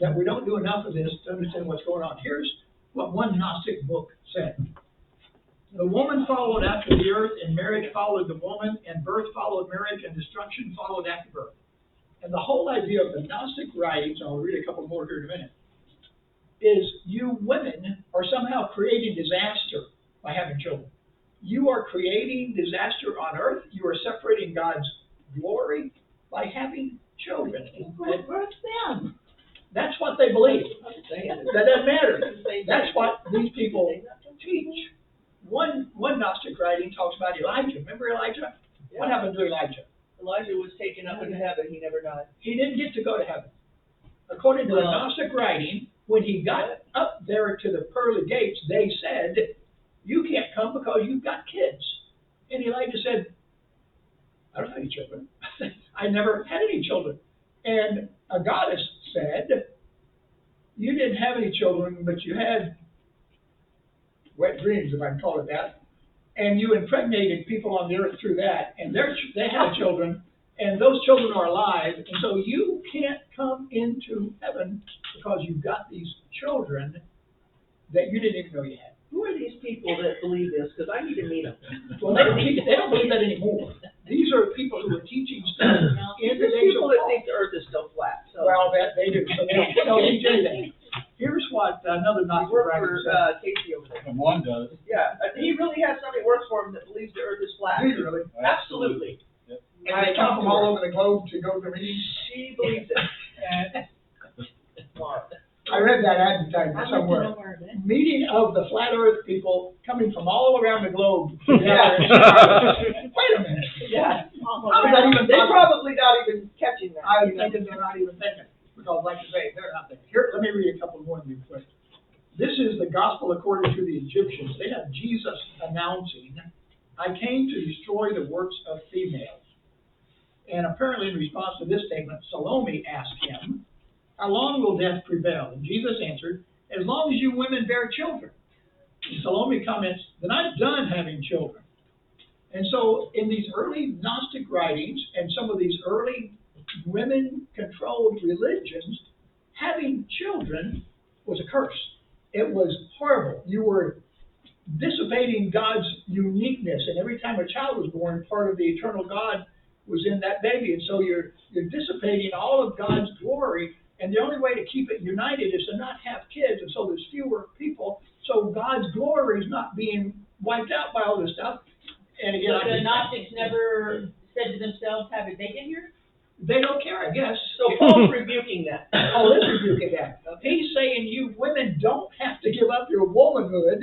that we don't do enough of this to understand what's going on. Here's what one Gnostic book said. The woman followed after the earth, and marriage followed the woman, and birth followed marriage, and destruction followed after birth. And the whole idea of the Gnostic writings, I'll read a couple more here in a minute, is you women are somehow creating disaster by having children. You are creating disaster on earth. You are separating God's glory by having children. Who birthed them? That's what they believe. That doesn't matter. Say That's what these people teach. One Gnostic writing talks about Elijah. Remember Elijah? What happened to Elijah? Elijah was taken up into heaven, he never died. He didn't get to go to heaven. According to the Gnostic writing, when he got up there to the pearly gates, they said, you can't come because you've got kids. And Elijah said, I don't have any children. I never had any children. And a goddess said, you didn't have any children, but you had wet dreams, if I can call it that. And you impregnated people on the earth through that, and they had children, and those children are alive, and so you can't come into heaven because you've got these children that you didn't even know you had. Who are these people that believe this? Because I need to meet them. Well, they don't believe that anymore. These are people who are teaching stuff in the There's days people of that Paul. think the earth is still flat, so. Well, that they do, so they don't teach anything. Here's what another I Gnostic work writer for, said. Casey over there. And one does. Yeah, he really has somebody that works for him that believes the earth is flat. Do you really? Absolutely. Yep. And They come from all over the globe to go to meetings. She believes it. And Smart. I read that advertisement somewhere. Meeting of the flat earth people coming from all around the globe together. Wait a minute. Yeah. How is that even They're possible? probably not even catching that. I was thinking they're not even thinking, because like I say, they're not thinking. Here, let me read a couple more real quick. This is the gospel according to the Egyptians. They have Jesus announcing, I came to destroy the works of females. And apparently in response to this statement, Salome asked him, how long will death prevail? And Jesus answered, as long as you women bear children. And Salome comments, then I'm done having children. And so in these early Gnostic writings and some of these early women-controlled religions, having children was a curse. It was horrible. You were dissipating God's uniqueness, and every time a child was born, part of the eternal God was in that baby, and so you're dissipating all of God's glory, and the only way to keep it united is to not have kids, and so there's fewer people, so God's glory is not being wiped out by all this stuff. And again, But the Gnostics never said to themselves, have a bacon here? they don't care, I guess. So Paul's rebuking that. Oh, let's rebuke that. He's saying you women don't have to give up your womanhood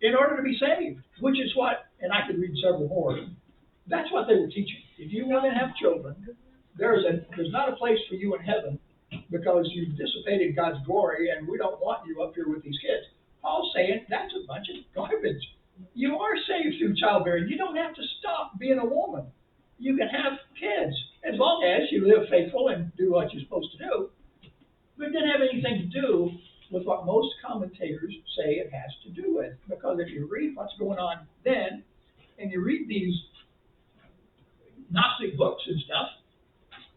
in order to be saved, which is what, and I could read several more, that's what they were teaching. If you women have children, there's not a place for you in heaven because you've dissipated God's glory and we don't want you up here with these kids. Paul's saying that's a bunch of garbage. You are saved through childbearing. You don't have to stop being a woman. You can have kids as long as you live faithful and do what you're supposed to do. But it didn't have anything to do with what most commentators say it has to do with. Because if you read what's going on then, and you read these Gnostic books and stuff,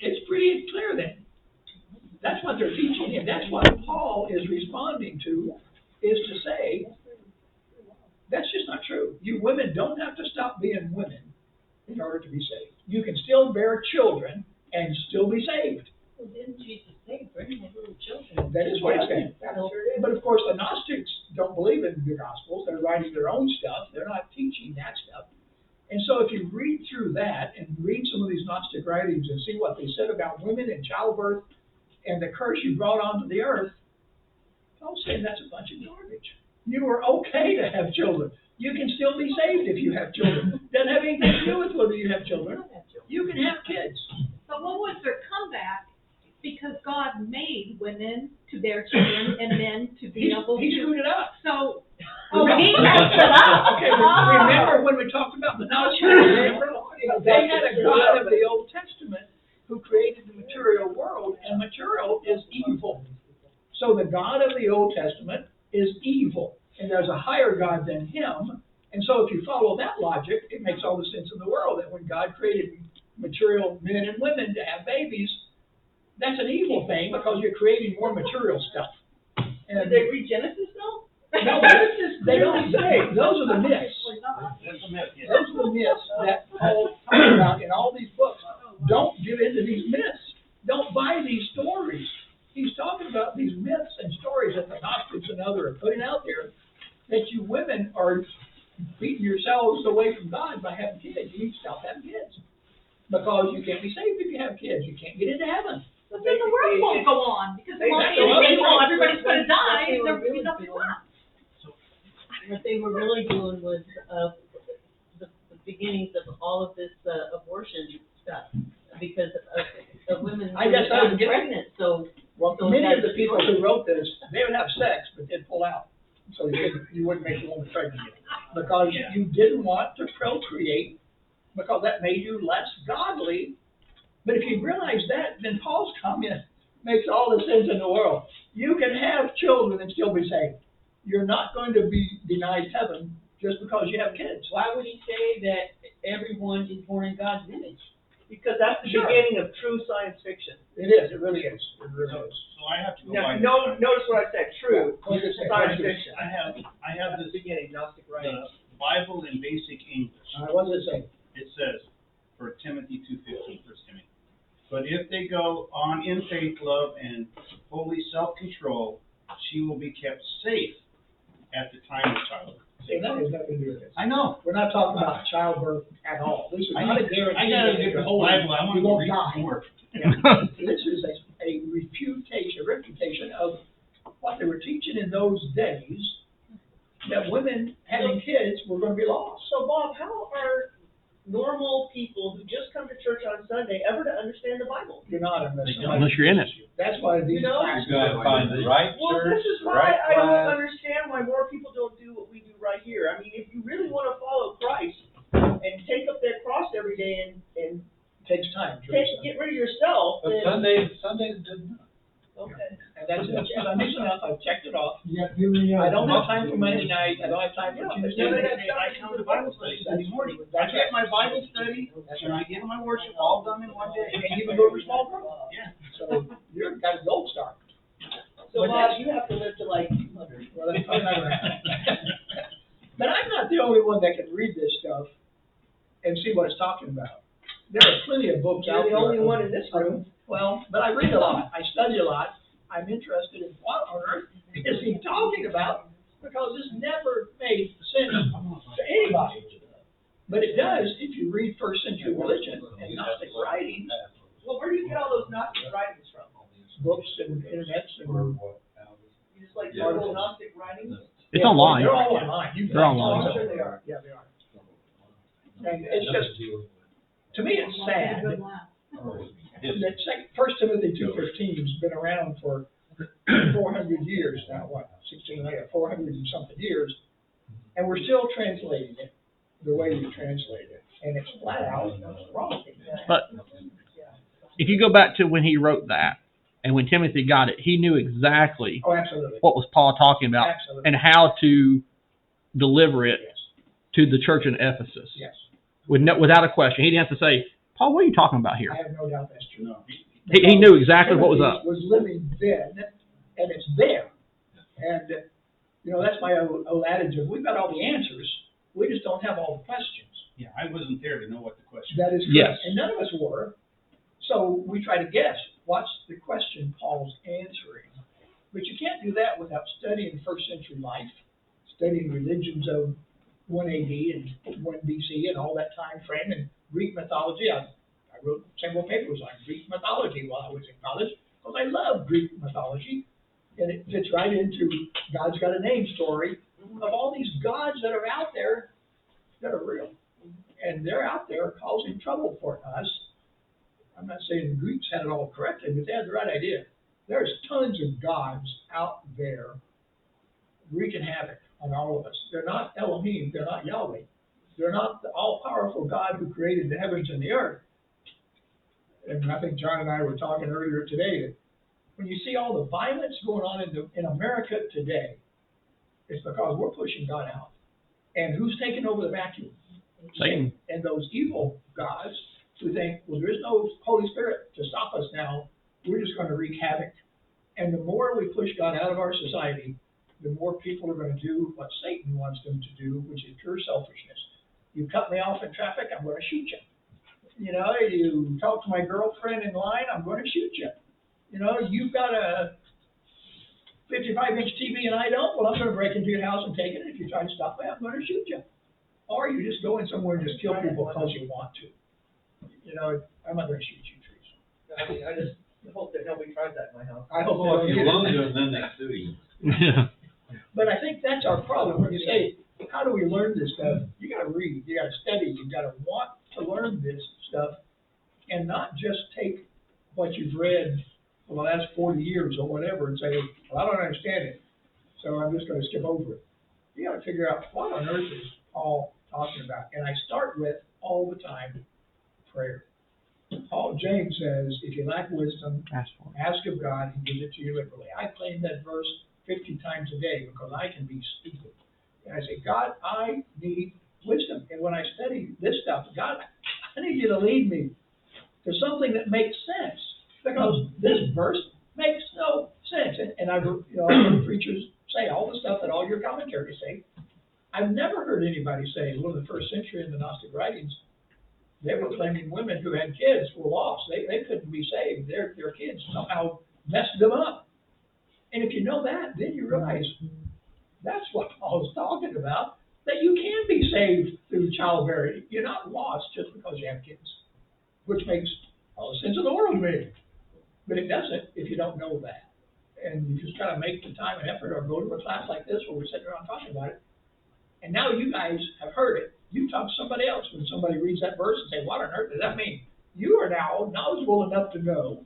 it's pretty clear then. That's what they're teaching, and that's what Paul is responding to, is to say, that's just not true. You women don't have to stop being women in order to be saved. You can still bear children and still be saved. Well, didn't Jesus say, bring the little children? That is what he's saying. But of course, the Gnostics don't believe in the Gospels. They're writing their own stuff. They're not teaching that stuff. writings and see what they said about women and childbirth and the curse you brought onto the earth, Paul's saying that's a bunch of garbage. You are okay to have children. You can still be saved if you have children. Doesn't have anything to do with whether you have children. You can have kids. But what was their comeback? Because God made women to bear children and men to be able to. He screwed it up. So, he messed it up. Okay, remember when we talked about the knowledge? They had a God of the Old Testament who created the material world, and material is evil. So the God of the Old Testament is evil, and there's a higher God than him. And so if you follow that logic, it makes all the sense in the world that when God created material men and women to have babies, that's an evil thing because you're creating more material stuff. And Did they read Genesis though? no, they don't say. Those are the myths. That's a myth, yeah. Those are the myths that Paul talks about in all these books. Don't give in to these myths. Don't buy these stories. He's talking about these myths and stories that the Gnostics and others are putting out there, that you women are beating yourselves away from God by having kids. You need to stop having kids. Because you can't be saved if you have kids. You can't get into heaven. But then the world won't go on, because there won't be any people, everybody's gonna die, and there'll be nothing left. What they were really doing was, the beginnings of all of this, abortion stuff, because of women I guess I who would get pregnant, so. Well, So many of that's the people who wrote this, they would have sex, but they'd pull out. So you wouldn't make the woman pregnant because you didn't want to procreate, because that made you less godly. But if you realize that, then Paul's comment makes all the sense in the world. You can have children and still be saved. You're not going to be denied heaven just because you have kids. Why would he say that everyone is born in God's image? Because that's the Sure. beginning of true science fiction. It is, it really is. It really is. So I have to go Now, by. notice what I said, true What did it say? science fiction. I have That's this, the beginning, Gnostic writings. the Bible in basic English. What does it say? It says, for Timothy 2:15, 1 Timothy. But if they go on in faith, love, and holy self-control, she will be kept safe at the time of childbirth. See, that has nothing to do with this. I know. We're not talking about childbirth at all. This is I not a gotta guarantee get that the you're holy, Bible, I want you to won't read die. more. Yeah. This is a refutation of what they were teaching in those days, that women having kids were going to be lost. So Bob, how are normal people who just come to church on Sunday ever to understand the Bible? You're not unless Unless you're in it. That's why these You know? classes. You gotta find the right Well, church, this is the why right I don't class. understand why more people don't do what we do right here. I mean, if you really want to follow Christ and take up that cross every day and Takes time. get rid of yourself, But then, Sundays did not. okay. And that's it. Sunday's enough. I've checked it off. You got too many I others. don't have time for Monday night. I don't have time for Yeah, Tuesday. but I come to Bible study Sunday morning. I get my Bible study, and I get my worship all done in one day. And you can go to a small group. Yeah. So you're got a gold star. So Bob, you have to live to like 100. Well, that's probably not gonna happen. But I'm not the only one that can read this stuff and see what it's talking about. There are plenty of books out You're there. the only one in this room. Well, but I read a lot. I study a lot. I'm interested in what on earth is he talking about? Because this never made sense to anybody. But it does if you read first century religion and Gnostic writings, Well, where do you get all those Gnostic writings from? books and internets and. You just like Yeah. Google Gnostic writings? It's online. They're all online. You can They're find online. them. Sure they are. Yeah, they are. And it's just, to me, it's sad that First Timothy 2:15 has been around for 400 years now, 400 and something years, and we're still translating it the way we translate it, and it's flat out wrong. But if you go back to when he wrote that, and when Timothy got it, he knew exactly Oh, absolutely. what was Paul talking about Absolutely. and how to deliver it Yes, to the church in Ephesus. yes. Without a question. He didn't have to say, Paul, what are you talking about here? I have no doubt that's true. No. He knew exactly what was up. Timothy was living then, and it's there. And, that's my old adage of, we've got all the answers, we just don't have all the questions. Yeah, I wasn't there to know what the question. That is Yes. correct. And none of us were. So we try to guess, what's the question Paul's answering? But you can't do that without studying first century life, studying religions of 1 AD and 1 BC and all that time frame, and Greek mythology. I I wrote several papers on Greek mythology while I was in college, because I love Greek mythology. And it fits right into God's got a name story of all these gods that are out there that are real. And they're out there causing trouble for us. I'm not saying the Greeks had it all correctly, but they had the right idea. There's tons of gods out there wreaking havoc on all of us. They're not Elohim, they're not Yahweh. They're not the all-powerful God who created the heavens and the earth. And I think John and I were talking earlier today that when you see all the violence going on in America today, it's because we're pushing God out. And who's taking over the vacuum? Satan. And those evil gods who think, well, there is no Holy Spirit to stop us now. We're just going to wreak havoc. And the more we push God out of our society, the more people are going to do what Satan wants them to do, which is pure selfishness. You cut me off in traffic, I'm going to shoot you. You know, you talk to my girlfriend in line, I'm going to shoot you. You know, you've got a 55-inch TV and I don't, well, I'm going to break into your house and take it. If you try to stop me, I'm going to shoot you. Or you just go in somewhere and just kill people because you want to. You know, I'm not going to shoot you, Teresa. I mean, I just hope that nobody tries that in my house. I hope Well, if they you don't loan get to it. them, then they sue you. But I think that's our problem. When you say, how do we learn this stuff? You got to read, you got to study, you got to want to learn this stuff, and not just take what you've read for the last 40 years or whatever and say, well, I don't understand it, so I'm just going to skip over it. You got to figure out what on earth is Paul talking about. And I start with, all the time, prayer. James says, if you lack wisdom, ask of God, He gives it to you liberally. I claim that verse 50 times a day because I can be stupid. And I say, God, I need wisdom. And when I study this stuff, God, I need you to lead me to something that makes sense. Because this verse makes no sense. And I've heard preachers say all the stuff that all your commentaries say. I've never heard anybody say, well, in the first century in the Gnostic writings, they were claiming women who had kids were lost. They couldn't be saved. Their kids somehow messed them up. And if you know that, then you realize that's what Paul's talking about, that you can be saved through childbearing. You're not lost just because you have kids, which makes all the sense in the world to me. But it doesn't if you don't know that. And you just got to make the time and effort or go to a class like this where we're sitting around talking about it. And now you guys have heard it. You talk to somebody else when somebody reads that verse and say, what on earth does that mean? You are now knowledgeable enough to know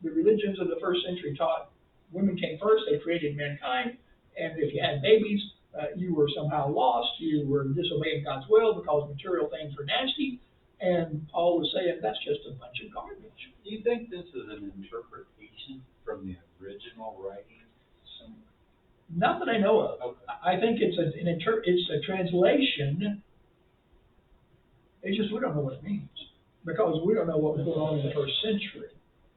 the religions of the first century taught women came first, they created mankind, and if you had babies, you were somehow lost, you were disobeying God's will because material things were nasty, and Paul was saying that's just a bunch of garbage. Do you think this is an interpretation from the original writing? Not that I know of. Okay. I think it's a translation. It's just we don't know what it means because we don't know what was going on in the first century.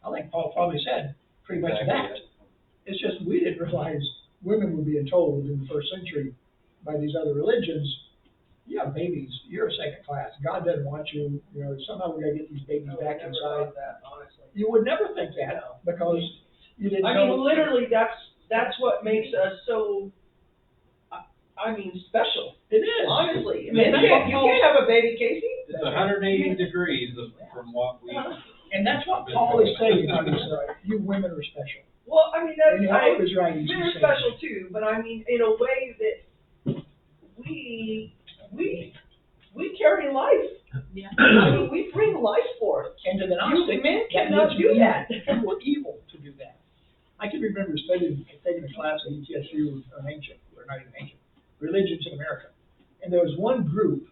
I think Paul probably said pretty much that. It's just we didn't realize women were being told in the first century by these other religions, you have babies, you're a second class. God doesn't want you. You know, somehow we got to get these babies back inside. That, honestly. You would never think that because you didn't I know. mean, literally, that's what makes us so, special. It is. Honestly. I mean, mean, you can't have a baby, Casey. It's 180 degrees from what we. And that's what Paul is saying. You women are special. Well, I mean, And all of his writings, men he's are saying special too, but I mean, in a way that we carry life. Yeah. I mean, we bring life forth. And to the You Gnostic, men that cannot means do we that. were evil to do that. I can remember taking a class at ETSU on ancient, or not even ancient, religions in America. And there was one group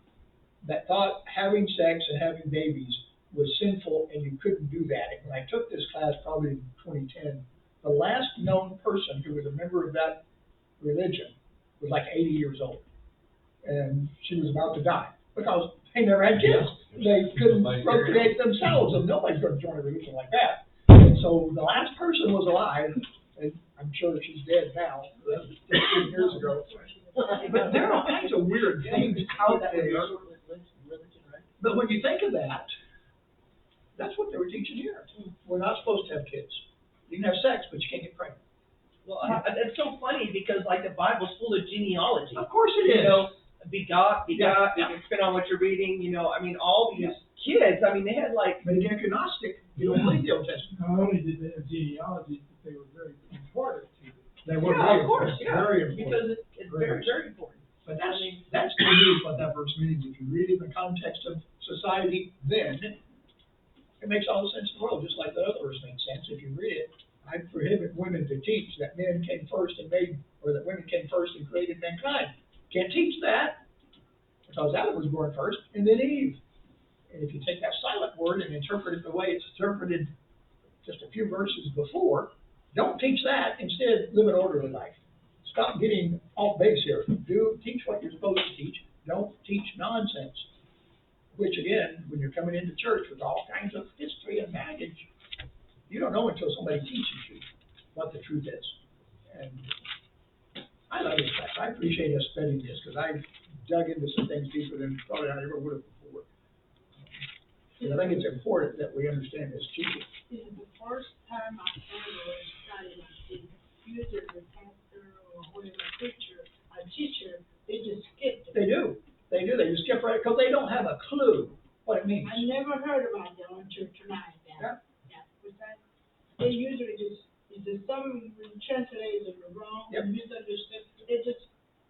that thought having sex and having babies was sinful and you couldn't do that. And when I took this class probably in 2010, the last known person who was a member of that religion was like 80 years old. And she was about to die because they never had kids. They couldn't procreate themselves, and nobody's going to join a religion like that. And so the last person was alive, and I'm sure she's dead now. That was 15 years ago. But there are all kinds of weird things out there. But when you think of that, that's what they were teaching here. We're not supposed to have kids. You can have sex, but you can't get pregnant. Well, it's so funny because like the Bible's full of genealogy. Of course it is. You know, begot, Yeah. you can spin on what you're reading, I mean, all these kids, I mean, they had like, But again, if you're Gnostic, you don't believe the Old Testament. Not only did they have genealogies, but they were very important to them. They were yeah, very of course, important, yeah, very important. because it's very, very important. But that's to me what that verse means. If you read it in the context of society then, it makes all the sense in the world, just like the other verse makes sense. If you read it, I prohibit women to teach that men came first and made, or that women came first and created mankind. Can't teach that, because Adam was born first, and then Eve. And if you take that silent word and interpret it the way it's interpreted just a few verses before, don't teach that. Instead, live an orderly life. Stop getting off base here. Teach what you're supposed to teach. Don't teach nonsense. Which again, when you're coming into church with all kinds of history and baggage, you don't know until somebody teaches you what the truth is. And I love this class. I appreciate us studying this because I dug into some things deeper than probably I ever would have before. And I think it's important that we understand this teaching. This is the first time I ever studied like this. Usually the pastor or whoever preacher, a teacher, they just skip it. They do. They do. They just skip right because they don't have a clue what it means. I never heard about that until tonight. Yeah. They usually just, it's just some translators are wrong, Yep. misunderstood, they just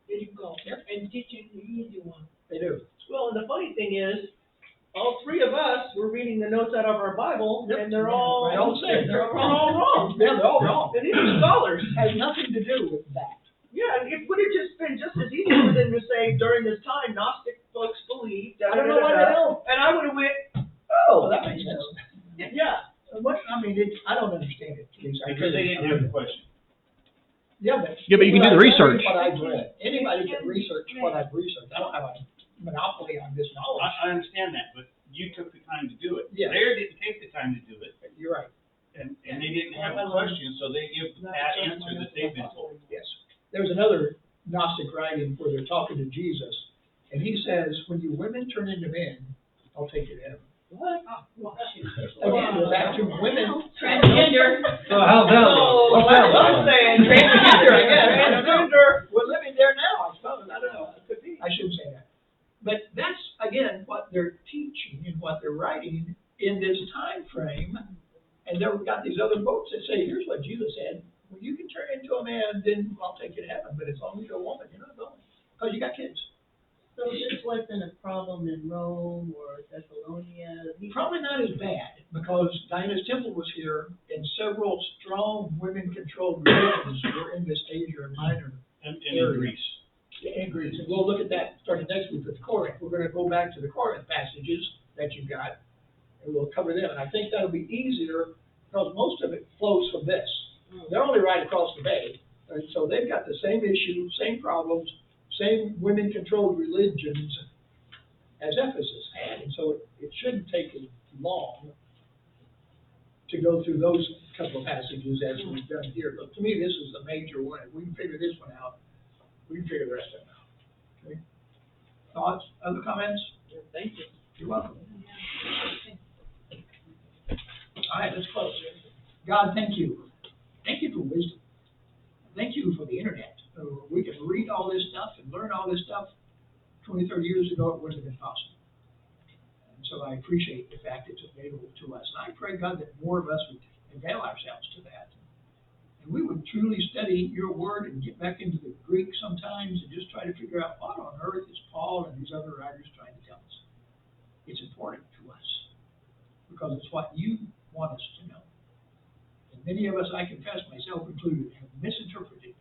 let it go. Yep. And teaching the easy one. They do. Well, and the funny thing is, all three of us were reading the notes out of our Bible, Yep. and they're all, Right on the same. they're all wrong. Yeah, they're all wrong. And these are scholars. Has nothing to do with that. Yeah, it would have just been just as easy for them to say, during this time, Gnostic folks believed, I don't know why they don't. and I would have went, Oh, oh, that makes sense. yeah. What, I mean, I don't understand it, please. Because they didn't have the question. Yeah, but. Yeah, but you can do the research. What I've read. Anybody can research what I've researched. I don't have a monopoly on this knowledge. I understand that, but you took the time to do it. Yeah. They didn't take the time to do it, You're right. and they didn't have a question, so they give that answer that they've been told. Yes. There's another Gnostic writing where they're talking to Jesus, and he says, when you women turn into men, I'll take you to heaven. What? Again, we're back to women. Transgender. So how's that look? Oh, What's that's that what I'm look? saying, transgender, I guess, transgender. We're living there now, I suppose. I don't know. It could be. I shouldn't say that. But that's, again, what they're teaching and what they're writing in this time frame. And they've got these other books that say, here's what Jesus said. When you can turn into a man, then I'll take you to heaven. But as long as you're a woman, you're not going. Because you got kids. So this wasn't a problem in Rome or Thessalonia? Probably not as bad, because Diana's temple was here, and several strong women-controlled religions were in this Asia Minor And area. in Greece. In Greece. And we'll look at that starting next week with Corinth. We're gonna go back to the Corinth passages that you've got, and we'll cover them. And I think that'll be easier, because most of it flows from this. They're only right across the bay, and so they've got the same issue, same problems, same women-controlled religions as Ephesus had, and so it shouldn't take as long to go through those couple of passages as we've done here. But to me, this is the major one. If we can figure this one out, we can figure the rest of them out. Okay? Thoughts, other comments? Thank you. You're welcome. All right, let's close. God, thank you. Thank you for wisdom. Thank you for the internet. We can read all this stuff and learn all this stuff. 20, 30 years ago, it wouldn't have been possible. And so I appreciate the fact it's available to us. And I pray, God, that more of us would avail ourselves to that. And we would truly study your word and get back into the Greek sometimes and just try to figure out what on earth is Paul and these other writers trying to tell us. It's important to us because it's what you want us to know. And many of us, I confess, myself included, have misinterpreted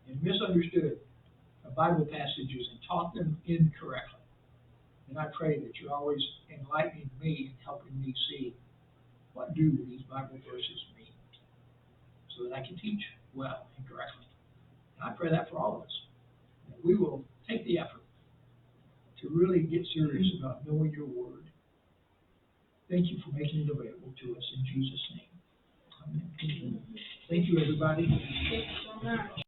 and misunderstood the Bible passages and taught them incorrectly. And I pray that you're always enlightening me and helping me see what do these Bible verses mean so that I can teach well and correctly. And I pray that for all of us, that we will take the effort to really get serious about knowing your word. Thank you for making it available to us in Jesus' name. Amen. Thank you, everybody. Thank you so much.